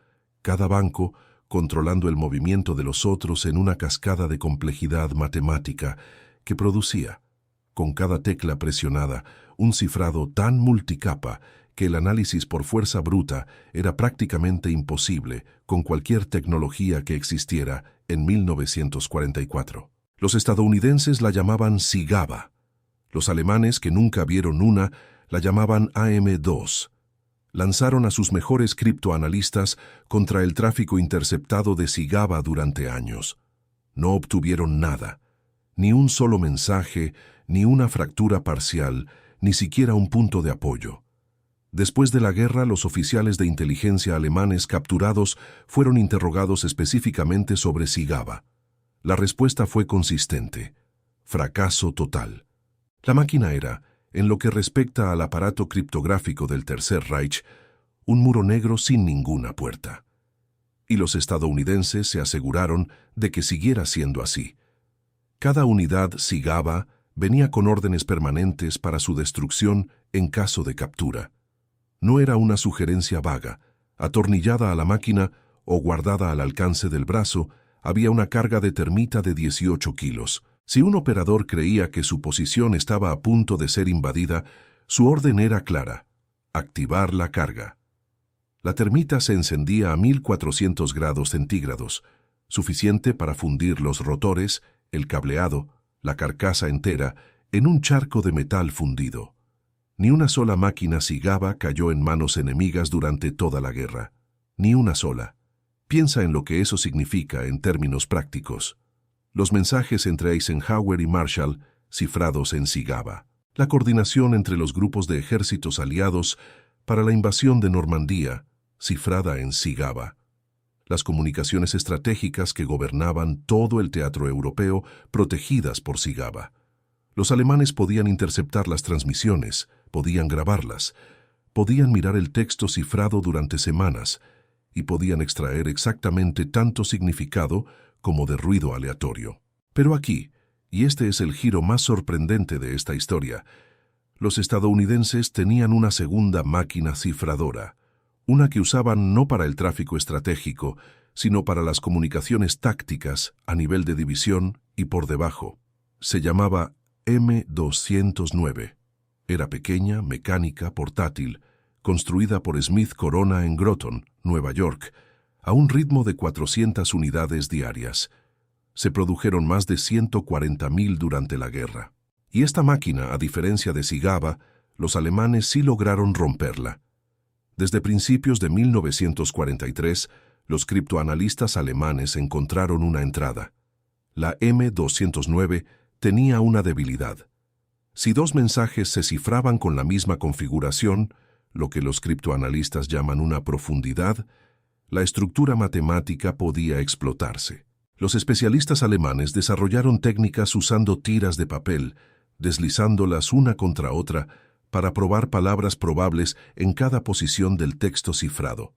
cada banco controlando el movimiento de los otros en una cascada de complejidad matemática que producía, con cada tecla presionada, un cifrado tan multicapa que el análisis por fuerza bruta era prácticamente imposible con cualquier tecnología que existiera en 1944. Los estadounidenses la llamaban Sigaba. Los alemanes, que nunca vieron una, la llamaban AM2. Lanzaron a sus mejores criptoanalistas contra el tráfico interceptado de Sigaba durante años. No obtuvieron nada, ni un solo mensaje, ni una fractura parcial, ni siquiera un punto de apoyo. Después de la guerra, los oficiales de inteligencia alemanes capturados fueron interrogados específicamente sobre Sigaba. La respuesta fue consistente: fracaso total. La máquina era, en lo que respecta al aparato criptográfico del Tercer Reich, un muro negro sin ninguna puerta. Y los estadounidenses se aseguraron de que siguiera siendo así. Cada unidad Sigaba venía con órdenes permanentes para su destrucción en caso de captura. No era una sugerencia vaga, atornillada a la máquina o guardada al alcance del brazo. Había una carga de termita de 18 kilos. Si un operador creía que su posición estaba a punto de ser invadida, su orden era clara: activar la carga. La termita se encendía a 1400 grados centígrados, suficiente para fundir los rotores, el cableado, la carcasa entera, en un charco de metal fundido. Ni una sola máquina Sigaba cayó en manos enemigas durante toda la guerra. Ni una sola. Piensa en lo que eso significa en términos prácticos. Los mensajes entre Eisenhower y Marshall, cifrados en Sigaba. La coordinación entre los grupos de ejércitos aliados para la invasión de Normandía, cifrada en Sigaba. Las comunicaciones estratégicas que gobernaban todo el teatro europeo, protegidas por Sigaba. Los alemanes podían interceptar las transmisiones, podían grabarlas, podían mirar el texto cifrado durante semanas y podían extraer exactamente tanto significado como de ruido aleatorio. Pero aquí, y este es el giro más sorprendente de esta historia, los estadounidenses tenían una segunda máquina cifradora, una que usaban no para el tráfico estratégico, sino para las comunicaciones tácticas a nivel de división y por debajo. Se llamaba M209. Era pequeña, mecánica, portátil, construida por Smith Corona en Groton, Nueva York, a un ritmo de 400 unidades diarias. Se produjeron más de 140.000 durante la guerra. Y esta máquina, a diferencia de Sigaba, los alemanes sí lograron romperla. Desde principios de 1943, los criptoanalistas alemanes encontraron una entrada. La M209 tenía una debilidad. Si dos mensajes se cifraban con la misma configuración, lo que los criptoanalistas llaman una profundidad, la estructura matemática podía explotarse. Los especialistas alemanes desarrollaron técnicas usando tiras de papel, deslizándolas una contra otra para probar palabras probables en cada posición del texto cifrado.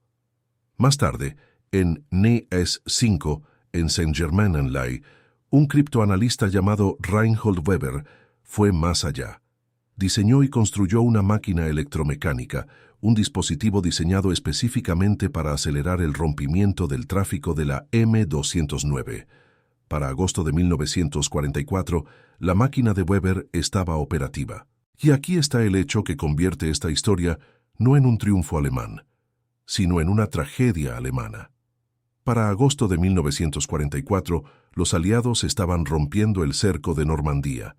Más tarde, en NES 5, en Saint-Germain-en-Laye, un criptoanalista llamado Reinhold Weber fue más allá. Diseñó y construyó una máquina electromecánica, un dispositivo diseñado específicamente para acelerar el rompimiento del tráfico de la M209. Para agosto de 1944, la máquina de Weber estaba operativa. Y aquí está el hecho que convierte esta historia no en un triunfo alemán, sino en una tragedia alemana. Para agosto de 1944, los aliados estaban rompiendo el cerco de Normandía.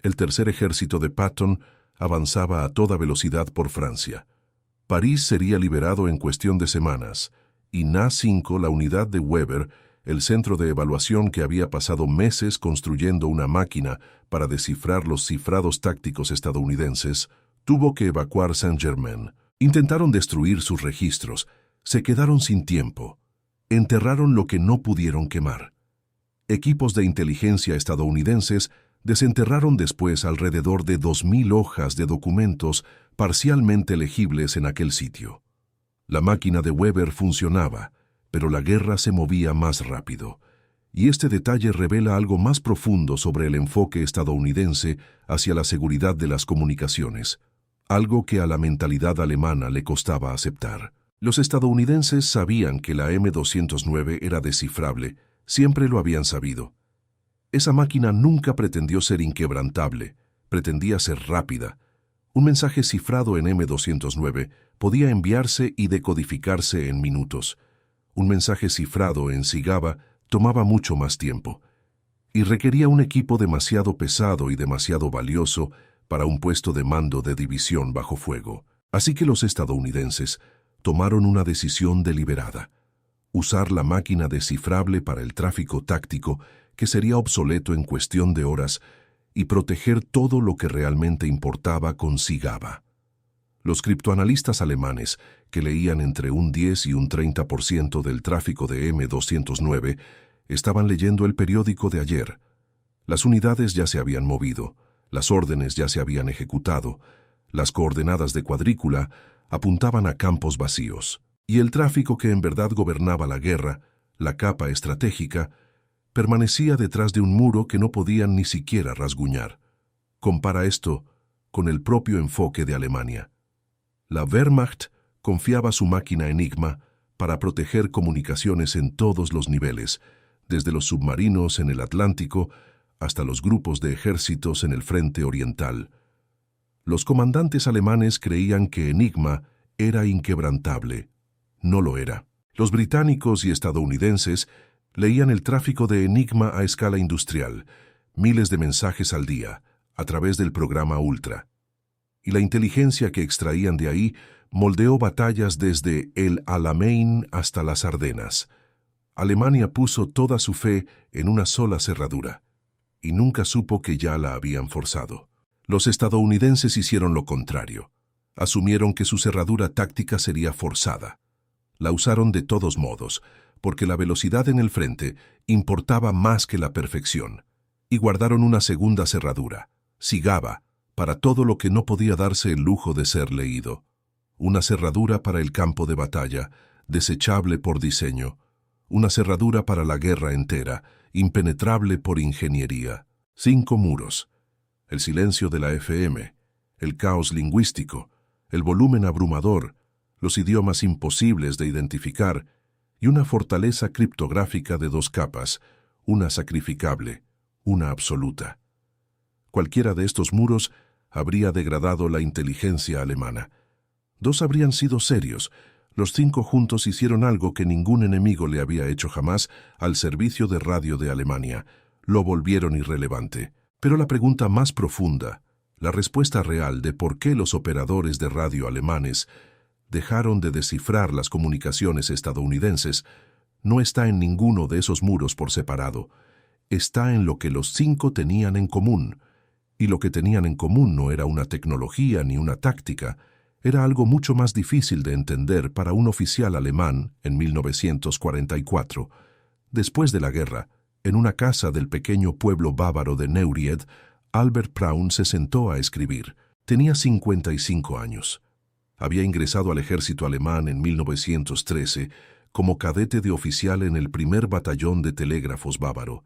El tercer ejército de Patton avanzaba a toda velocidad por Francia. París sería liberado en cuestión de semanas, y Na-5, la unidad de Weber, el centro de evaluación que había pasado meses construyendo una máquina para descifrar los cifrados tácticos estadounidenses, tuvo que evacuar Saint-Germain. Intentaron destruir sus registros, se quedaron sin tiempo, enterraron lo que no pudieron quemar. Equipos de inteligencia estadounidenses desenterraron después alrededor de 2.000 hojas de documentos parcialmente legibles en aquel sitio. La máquina de Weber funcionaba, pero la guerra se movía más rápido. Y este detalle revela algo más profundo sobre el enfoque estadounidense hacia la seguridad de las comunicaciones, algo que a la mentalidad alemana le costaba aceptar. Los estadounidenses sabían que la M209 era descifrable, siempre lo habían sabido. Esa máquina nunca pretendió ser inquebrantable, pretendía ser rápida. Un mensaje cifrado en M209 podía enviarse y decodificarse en minutos. Un mensaje cifrado en Sigaba tomaba mucho más tiempo y requería un equipo demasiado pesado y demasiado valioso para un puesto de mando de división bajo fuego. Así que los estadounidenses tomaron una decisión deliberada: usar la máquina descifrable para el tráfico táctico, que sería obsoleto en cuestión de horas, y proteger todo lo que realmente importaba con Sigaba. Los criptoanalistas alemanes, que leían entre un 10 y un 30% del tráfico de M209, estaban leyendo el periódico de ayer. Las unidades ya se habían movido, las órdenes ya se habían ejecutado, las coordenadas de cuadrícula apuntaban a campos vacíos, y el tráfico que en verdad gobernaba la guerra, la capa estratégica, permanecía detrás de un muro que no podían ni siquiera rasguñar. Compara esto con el propio enfoque de Alemania. La Wehrmacht confiaba su máquina Enigma para proteger comunicaciones en todos los niveles, desde los submarinos en el Atlántico hasta los grupos de ejércitos en el frente oriental. Los comandantes alemanes creían que Enigma era inquebrantable. No lo era. Los británicos y estadounidenses leían el tráfico de Enigma a escala industrial, miles de mensajes al día, a través del programa Ultra. Y la inteligencia que extraían de ahí moldeó batallas desde el Alamein hasta las Ardenas. Alemania puso toda su fe en una sola cerradura, y nunca supo que ya la habían forzado. Los estadounidenses hicieron lo contrario. Asumieron que su cerradura táctica sería forzada. La usaron de todos modos, porque la velocidad en el frente importaba más que la perfección, y guardaron una segunda cerradura, Sigaba, para todo lo que no podía darse el lujo de ser leído. Una cerradura para el campo de batalla, desechable por diseño. Una cerradura para la guerra entera, impenetrable por ingeniería. 5 muros. El silencio de la FM, el caos lingüístico, el volumen abrumador, los idiomas imposibles de identificar y una fortaleza criptográfica de 2 capas, una sacrificable, una absoluta. Cualquiera de estos muros habría degradado la inteligencia alemana. 2 habrían sido serios. Los 5 juntos hicieron algo que ningún enemigo le había hecho jamás al servicio de radio de Alemania. Lo volvieron irrelevante. Pero la pregunta más profunda, la respuesta real de por qué los operadores de radio alemanes dejaron de descifrar las comunicaciones estadounidenses, no está en ninguno de esos muros por separado. Está en lo que los 5 tenían en común. Y lo que tenían en común no era una tecnología ni una táctica, era algo mucho más difícil de entender para un oficial alemán en 1944. Después de la guerra, en una casa del pequeño pueblo bávaro de Neuried, Albert Braun se sentó a escribir. Tenía 55 años. Había ingresado al ejército alemán en 1913 como cadete de oficial en el primer batallón de telégrafos bávaro.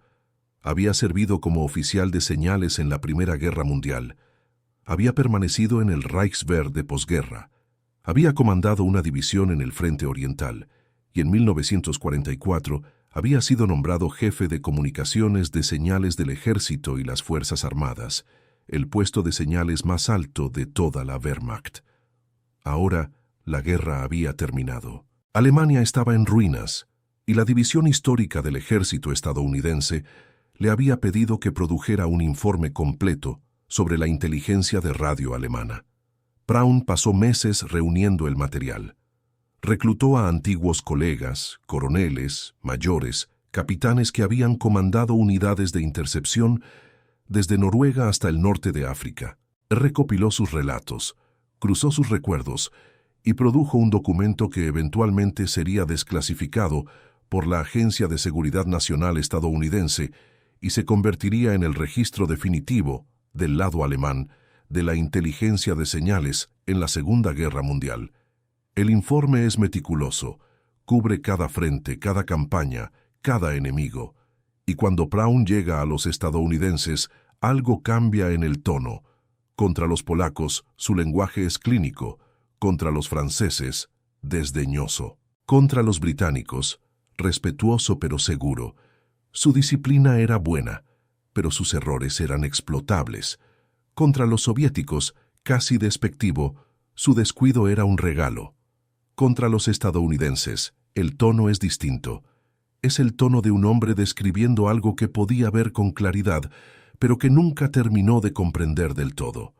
Había servido como oficial de señales en la Primera Guerra Mundial. Había permanecido en el Reichswehr de posguerra. Había comandado una división en el Frente Oriental y en 1944 había sido nombrado jefe de comunicaciones de señales del Ejército y las Fuerzas Armadas, el puesto de señales más alto de toda la Wehrmacht. Ahora, la guerra había terminado. Alemania estaba en ruinas y la división histórica del ejército estadounidense le había pedido que produjera un informe completo sobre la inteligencia de radio alemana. Braun pasó meses reuniendo el material. Reclutó a antiguos colegas, coroneles, mayores, capitanes que habían comandado unidades de intercepción desde Noruega hasta el norte de África. Recopiló sus relatos, cruzó sus recuerdos y produjo un documento que eventualmente sería desclasificado por la Agencia de Seguridad Nacional estadounidense y se convertiría en el registro definitivo del lado alemán de la inteligencia de señales en la Segunda Guerra Mundial. El informe es meticuloso, cubre cada frente, cada campaña, cada enemigo. Y cuando Braun llega a los estadounidenses, algo cambia en el tono. Contra los polacos, su lenguaje es clínico. Contra los franceses, desdeñoso. Contra los británicos, respetuoso pero seguro. Su disciplina era buena, pero sus errores eran explotables. Contra los soviéticos, casi despectivo, su descuido era un regalo. Contra los estadounidenses, el tono es distinto. Es el tono de un hombre describiendo algo que podía ver con claridad, pero que nunca terminó de comprender del todo.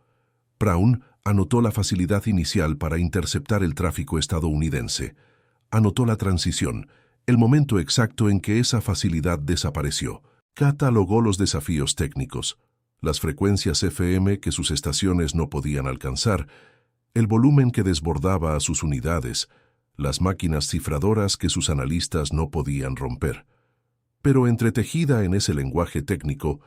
Braun anotó la facilidad inicial para interceptar el tráfico estadounidense. Anotó la transición, el momento exacto en que esa facilidad desapareció. Catalogó los desafíos técnicos, las frecuencias FM que sus estaciones no podían alcanzar, el volumen que desbordaba a sus unidades, las máquinas cifradoras que sus analistas no podían romper. Pero entretejida en ese lenguaje técnico,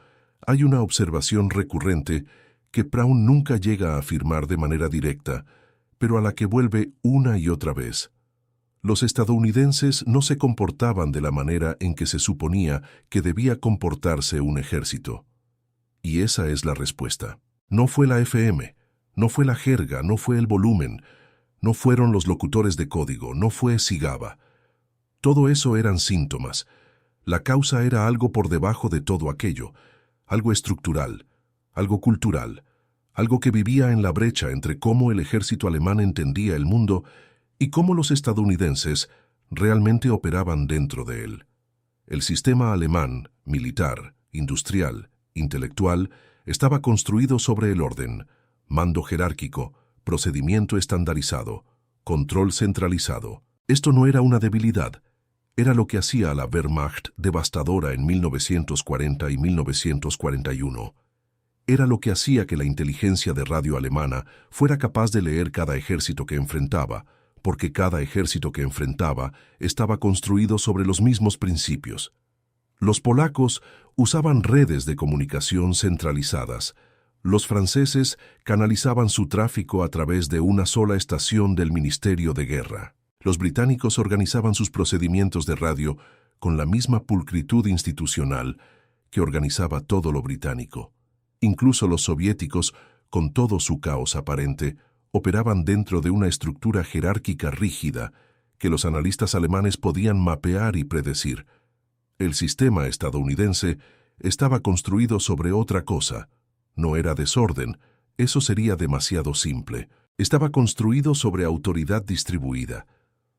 hay una observación recurrente que Braun nunca llega a afirmar de manera directa, pero a la que vuelve una y otra vez. Los estadounidenses no se comportaban de la manera en que se suponía que debía comportarse un ejército. Y esa es la respuesta. No fue la FM, no fue la jerga, no fue el volumen, no fueron los locutores de código, no fue SIGABA. Todo eso eran síntomas. La causa era algo por debajo de todo aquello, algo estructural, algo cultural, algo que vivía en la brecha entre cómo el ejército alemán entendía el mundo y cómo los estadounidenses realmente operaban dentro de él. El sistema alemán, militar, industrial, intelectual, estaba construido sobre el orden, mando jerárquico, procedimiento estandarizado, control centralizado. Esto no era una debilidad, era lo que hacía a la Wehrmacht devastadora en 1940 y 1941. Era lo que hacía que la inteligencia de radio alemana fuera capaz de leer cada ejército que enfrentaba, porque cada ejército que enfrentaba estaba construido sobre los mismos principios. Los polacos usaban redes de comunicación centralizadas. Los franceses canalizaban su tráfico a través de una sola estación del Ministerio de Guerra. Los británicos organizaban sus procedimientos de radio con la misma pulcritud institucional que organizaba todo lo británico. Incluso los soviéticos, con todo su caos aparente, operaban dentro de una estructura jerárquica rígida que los analistas alemanes podían mapear y predecir. El sistema estadounidense estaba construido sobre otra cosa, no era desorden, eso sería demasiado simple. Estaba construido sobre autoridad distribuida,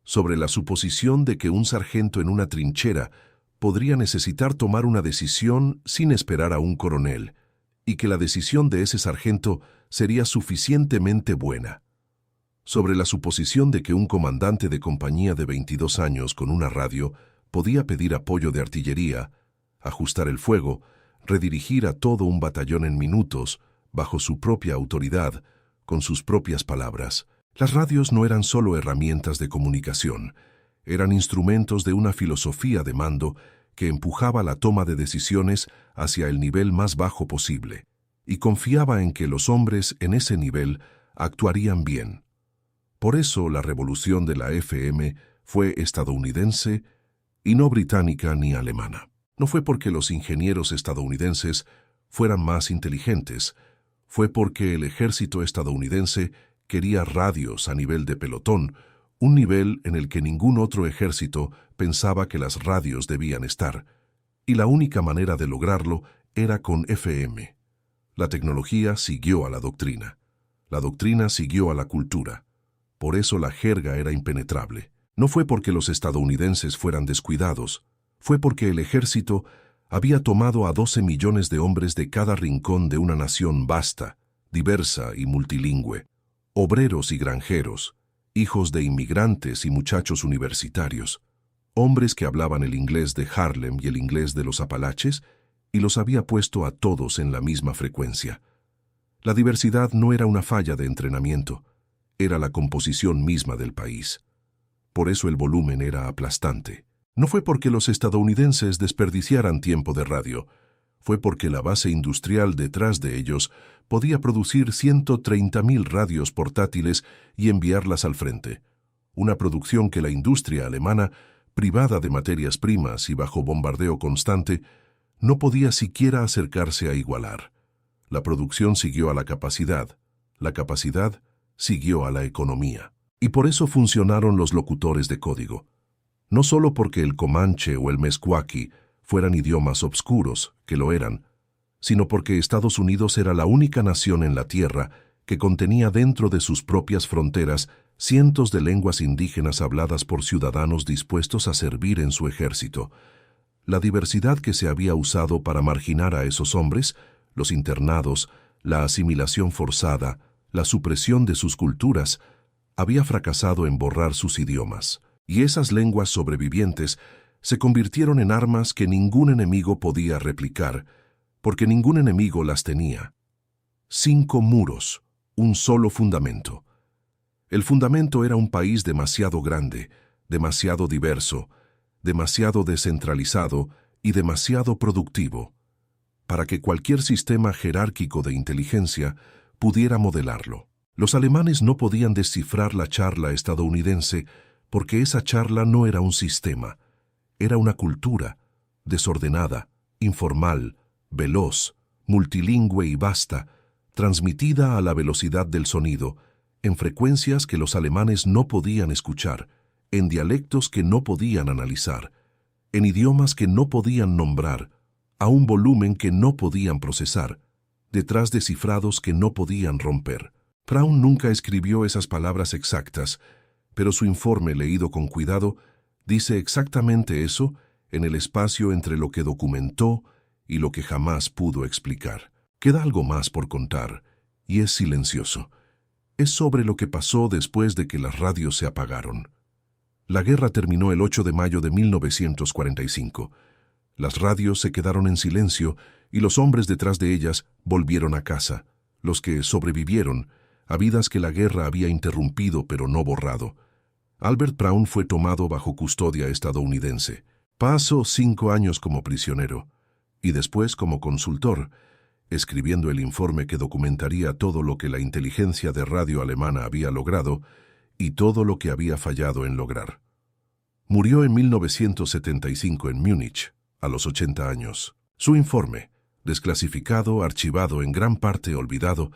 sobre la suposición de que un sargento en una trinchera podría necesitar tomar una decisión sin esperar a un coronel, y que la decisión de ese sargento sería suficientemente buena. Sobre la suposición de que un comandante de compañía de 22 años con una radio podía pedir apoyo de artillería, ajustar el fuego, redirigir a todo un batallón en minutos, bajo su propia autoridad, con sus propias palabras. Las radios no eran solo herramientas de comunicación, eran instrumentos de una filosofía de mando que empujaba la toma de decisiones hacia el nivel más bajo posible, y confiaba en que los hombres en ese nivel actuarían bien. Por eso la revolución de la FM fue estadounidense y no británica ni alemana. No fue porque los ingenieros estadounidenses fueran más inteligentes, fue porque el ejército estadounidense quería radios a nivel de pelotón, un nivel en el que ningún otro ejército pensaba que las radios debían estar, y la única manera de lograrlo era con FM. La tecnología siguió a la doctrina. La doctrina siguió a la cultura. Por eso la jerga era impenetrable. No fue porque los estadounidenses fueran descuidados, fue porque el ejército había tomado a 12 millones de hombres de cada rincón de una nación vasta, diversa y multilingüe, obreros y granjeros, hijos de inmigrantes y muchachos universitarios, hombres que hablaban el inglés de Harlem y el inglés de los Apalaches, y los había puesto a todos en la misma frecuencia. La diversidad no era una falla de entrenamiento, era la composición misma del país. Por eso el volumen era aplastante. No fue porque los estadounidenses desperdiciaran tiempo de radio, fue porque la base industrial detrás de ellos podía producir 130.000 radios portátiles y enviarlas al frente, una producción que la industria alemana, privada de materias primas y bajo bombardeo constante, no podía siquiera acercarse a igualar. La producción siguió a la capacidad siguió a la economía. Y por eso funcionaron los locutores de código. No solo porque el comanche o el mescuaqui fueran idiomas obscuros, que lo eran, sino porque Estados Unidos era la única nación en la Tierra que contenía dentro de sus propias fronteras cientos de lenguas indígenas habladas por ciudadanos dispuestos a servir en su ejército. La diversidad que se había usado para marginar a esos hombres, los internados, la asimilación forzada, la supresión de sus culturas, había fracasado en borrar sus idiomas, y esas lenguas sobrevivientes se convirtieron en armas que ningún enemigo podía replicar, porque ningún enemigo las tenía. 5 muros, un solo fundamento. El fundamento era un país demasiado grande, demasiado diverso, demasiado descentralizado y demasiado productivo, para que cualquier sistema jerárquico de inteligencia pudiera modelarlo. Los alemanes no podían descifrar la charla estadounidense porque esa charla no era un sistema, era una cultura, desordenada, informal, veloz, multilingüe y vasta, transmitida a la velocidad del sonido, en frecuencias que los alemanes no podían escuchar, en dialectos que no podían analizar, en idiomas que no podían nombrar, a un volumen que no podían procesar, detrás de cifrados que no podían romper. Braun nunca escribió esas palabras exactas, pero su informe, leído con cuidado, dice exactamente eso en el espacio entre lo que documentó y lo que jamás pudo explicar. Queda algo más por contar, y es silencioso. Es sobre lo que pasó después de que las radios se apagaron. La guerra terminó el 8 de mayo de 1945. Las radios se quedaron en silencio y los hombres detrás de ellas volvieron a casa, los que sobrevivieron, a vidas que la guerra había interrumpido pero no borrado. Albert Braun fue tomado bajo custodia estadounidense. Pasó 5 años como prisionero y después como consultor, escribiendo el informe que documentaría todo lo que la inteligencia de radio alemana había logrado y todo lo que había fallado en lograr. Murió en 1975 en Múnich, a los 80 años. Su informe, desclasificado, archivado, en gran parte olvidado,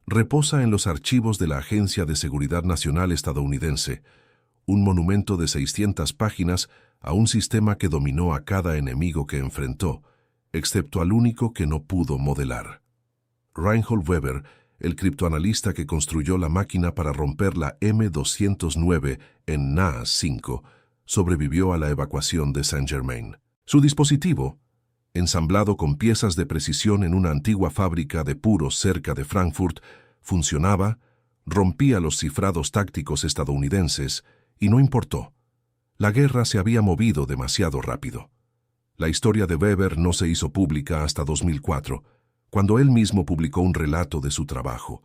reposa en los archivos de la Agencia de Seguridad Nacional estadounidense, un monumento de 600 páginas a un sistema que dominó a cada enemigo que enfrentó, excepto al único que no pudo modelar. Reinhold Weber, el criptoanalista que construyó la máquina para romper la M209 en NAS 5, sobrevivió a la evacuación de Saint-Germain. Su dispositivo, ensamblado con piezas de precisión en una antigua fábrica de puros cerca de Frankfurt, funcionaba, rompía los cifrados tácticos estadounidenses y no importó. La guerra se había movido demasiado rápido. La historia de Weber no se hizo pública hasta 2004, cuando él mismo publicó un relato de su trabajo.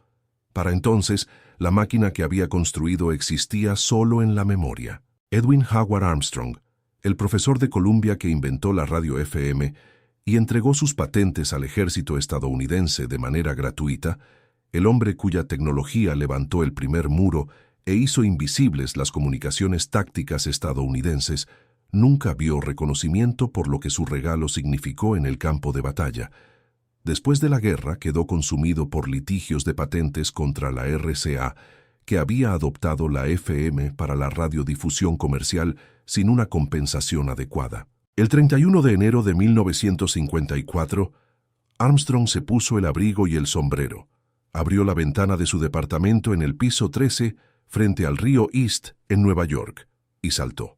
Para entonces, la máquina que había construido existía solo en la memoria. Edwin Howard Armstrong, el profesor de Columbia que inventó la radio FM y entregó sus patentes al ejército estadounidense de manera gratuita, el hombre cuya tecnología levantó el primer muro e hizo invisibles las comunicaciones tácticas estadounidenses, nunca vio reconocimiento por lo que su regalo significó en el campo de batalla. Después de la guerra quedó consumido por litigios de patentes contra la RCA, que había adoptado la FM para la radiodifusión comercial sin una compensación adecuada. El 31 de enero de 1954, Armstrong se puso el abrigo y el sombrero, abrió la ventana de su departamento en el piso 13 frente al río East en Nueva York y saltó.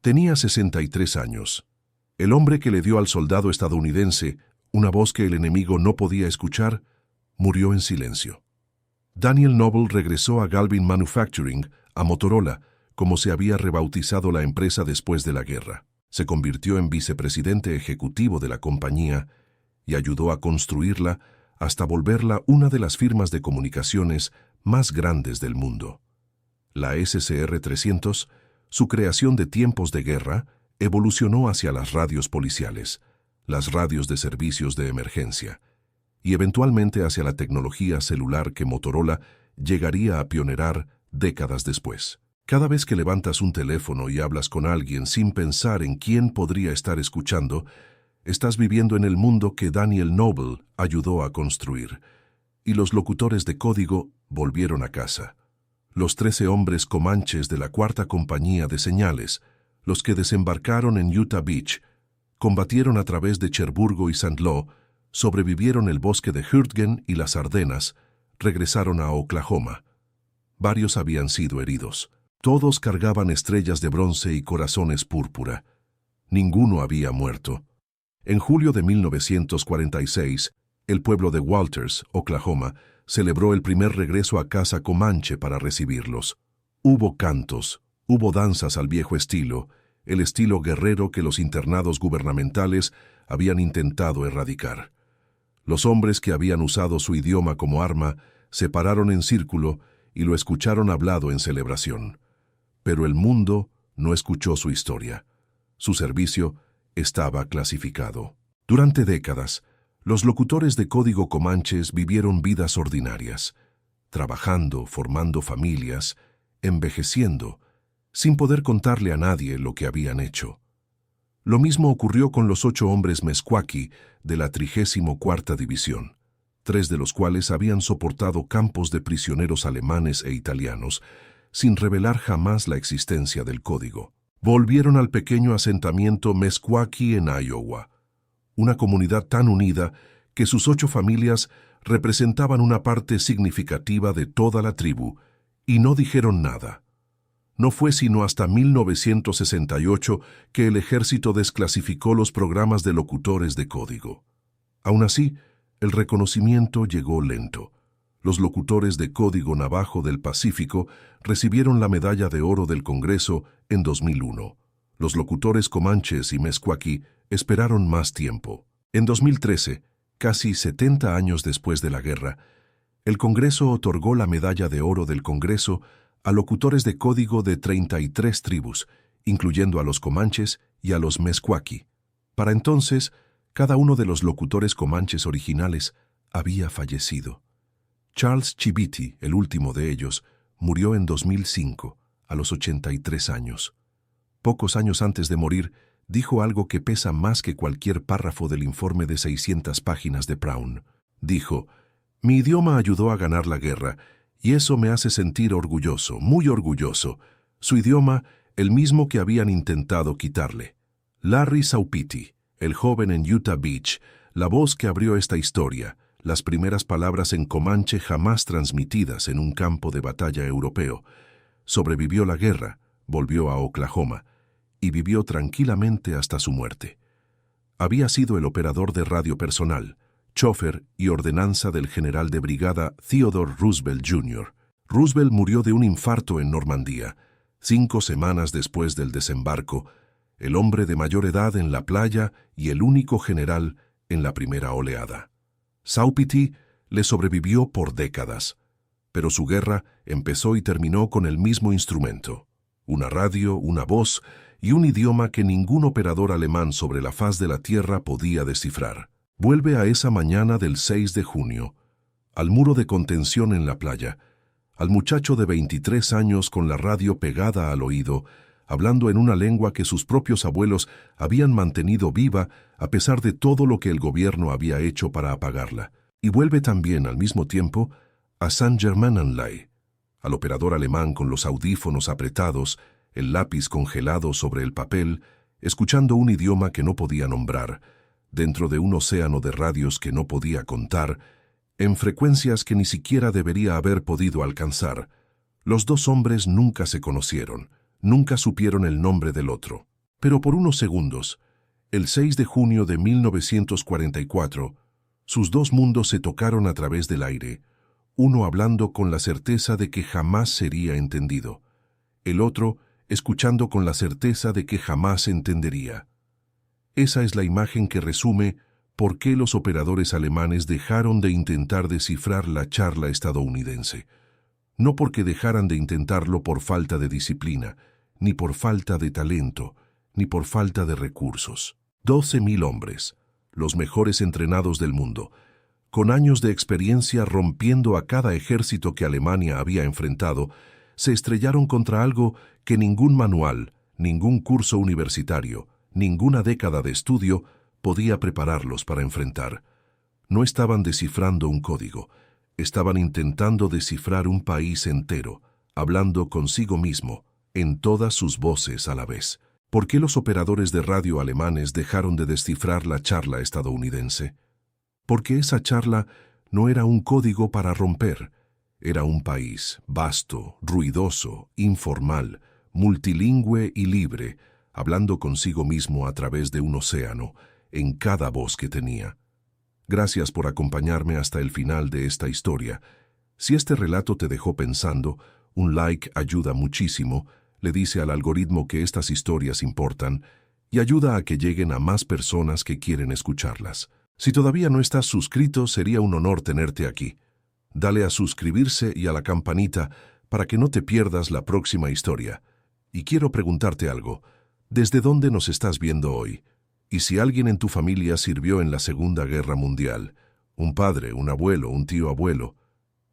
Tenía 63 años. El hombre que le dio al soldado estadounidense una voz que el enemigo no podía escuchar, murió en silencio. Daniel Noble regresó a Galvin Manufacturing, a Motorola, como se había rebautizado la empresa después de la guerra. Se convirtió en vicepresidente ejecutivo de la compañía y ayudó a construirla hasta volverla una de las firmas de comunicaciones más grandes del mundo. La SCR 300, su creación de tiempos de guerra, evolucionó hacia las radios policiales, las radios de servicios de emergencia, y eventualmente hacia la tecnología celular que Motorola llegaría a pionerar décadas después. Cada vez que levantas un teléfono y hablas con alguien sin pensar en quién podría estar escuchando, estás viviendo en el mundo que Daniel Noble ayudó a construir, y los locutores de código volvieron a casa. Los 13 hombres comanches de la Cuarta Compañía de Señales, los que desembarcaron en Utah Beach, combatieron a través de Cherburgo y St. Louis, sobrevivieron el bosque de Hürtgen y las Ardenas, regresaron a Oklahoma. Varios habían sido heridos. Todos cargaban estrellas de bronce y corazones púrpura. Ninguno había muerto. En julio de 1946, el pueblo de Walters, Oklahoma, celebró el primer regreso a casa comanche para recibirlos. Hubo cantos, hubo danzas al viejo estilo, el estilo guerrero que los internados gubernamentales habían intentado erradicar. Los hombres que habían usado su idioma como arma se pararon en círculo y lo escucharon hablado en celebración. Pero el mundo no escuchó su historia. Su servicio estaba clasificado. Durante décadas, los locutores de código comanches vivieron vidas ordinarias, trabajando, formando familias, envejeciendo, sin poder contarle a nadie lo que habían hecho. Lo mismo ocurrió con los 8 hombres Meskwaki de la 34ª División, 3 de los cuales habían soportado campos de prisioneros alemanes e italianos, sin revelar jamás la existencia del código. Volvieron al pequeño asentamiento Meskwaki en Iowa, una comunidad tan unida que sus 8 familias representaban una parte significativa de toda la tribu, y no dijeron nada. No fue sino hasta 1968 que el ejército desclasificó los programas de locutores de código. Aún así, el reconocimiento llegó lento. Los locutores de código navajo del Pacífico recibieron la Medalla de Oro del Congreso en 2001. Los locutores comanches y Meskwaki esperaron más tiempo. En 2013, casi 70 años después de la guerra, el Congreso otorgó la Medalla de Oro del Congreso a locutores de código de 33 tribus, incluyendo a los comanches y a los Meskwaki. Para entonces, cada uno de los locutores comanches originales había fallecido. Charles Chibiti, el último de ellos, murió en 2005, a los 83 años. Pocos años antes de morir, dijo algo que pesa más que cualquier párrafo del informe de 600 páginas de Brown. Dijo: «Mi idioma ayudó a ganar la guerra, y eso me hace sentir orgulloso, muy orgulloso. Su idioma, el mismo que habían intentado quitarle». Larry Saupiti, el joven en Utah Beach, la voz que abrió esta historia, las primeras palabras en comanche jamás transmitidas en un campo de batalla europeo. Sobrevivió la guerra, volvió a Oklahoma y vivió tranquilamente hasta su muerte. Había sido el operador de radio personal, chofer y ordenanza del general de brigada Theodore Roosevelt Jr. Roosevelt murió de un infarto en Normandía, 5 semanas después del desembarco, el hombre de mayor edad en la playa y el único general en la primera oleada. Saupiti le sobrevivió por décadas, pero su guerra empezó y terminó con el mismo instrumento, una radio, una voz y un idioma que ningún operador alemán sobre la faz de la tierra podía descifrar. Vuelve a esa mañana del 6 de junio, al muro de contención en la playa, al muchacho de 23 años con la radio pegada al oído, hablando en una lengua que sus propios abuelos habían mantenido viva a pesar de todo lo que el gobierno había hecho para apagarla. Y vuelve también, al mismo tiempo, a Saint-Germain-en-Laye, al operador alemán con los audífonos apretados, el lápiz congelado sobre el papel, escuchando un idioma que no podía nombrar, dentro de un océano de radios que no podía contar, en frecuencias que ni siquiera debería haber podido alcanzar. Los dos hombres nunca se conocieron, nunca supieron el nombre del otro. Pero por unos segundos, el 6 de junio de 1944, sus dos mundos se tocaron a través del aire, uno hablando con la certeza de que jamás sería entendido, el otro escuchando con la certeza de que jamás entendería. Esa es la imagen que resume por qué los operadores alemanes dejaron de intentar descifrar la charla estadounidense. No porque dejaran de intentarlo por falta de disciplina, ni por falta de talento, ni por falta de recursos. 12.000 hombres, los mejores entrenados del mundo, con años de experiencia rompiendo a cada ejército que Alemania había enfrentado, se estrellaron contra algo que ningún manual, ningún curso universitario, ninguna década de estudio podía prepararlos para enfrentar. No estaban descifrando un código, estaban intentando descifrar un país entero, hablando consigo mismo, en todas sus voces a la vez. ¿Por qué los operadores de radio alemanes dejaron de descifrar la charla estadounidense? Porque esa charla no era un código para romper, era un país vasto, ruidoso, informal, multilingüe y libre, hablando consigo mismo a través de un océano, en cada voz que tenía. Gracias por acompañarme hasta el final de esta historia. Si este relato te dejó pensando, un like ayuda muchísimo, le dice al algoritmo que estas historias importan y ayuda a que lleguen a más personas que quieren escucharlas. Si todavía no estás suscrito, sería un honor tenerte aquí. Dale a suscribirse y a la campanita para que no te pierdas la próxima historia. Y quiero preguntarte algo. ¿Desde dónde nos estás viendo hoy? Y si alguien en tu familia sirvió en la Segunda Guerra Mundial, un padre, un abuelo, un tío abuelo,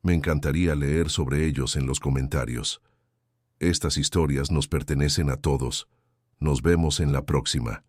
me encantaría leer sobre ellos en los comentarios. Estas historias nos pertenecen a todos. Nos vemos en la próxima.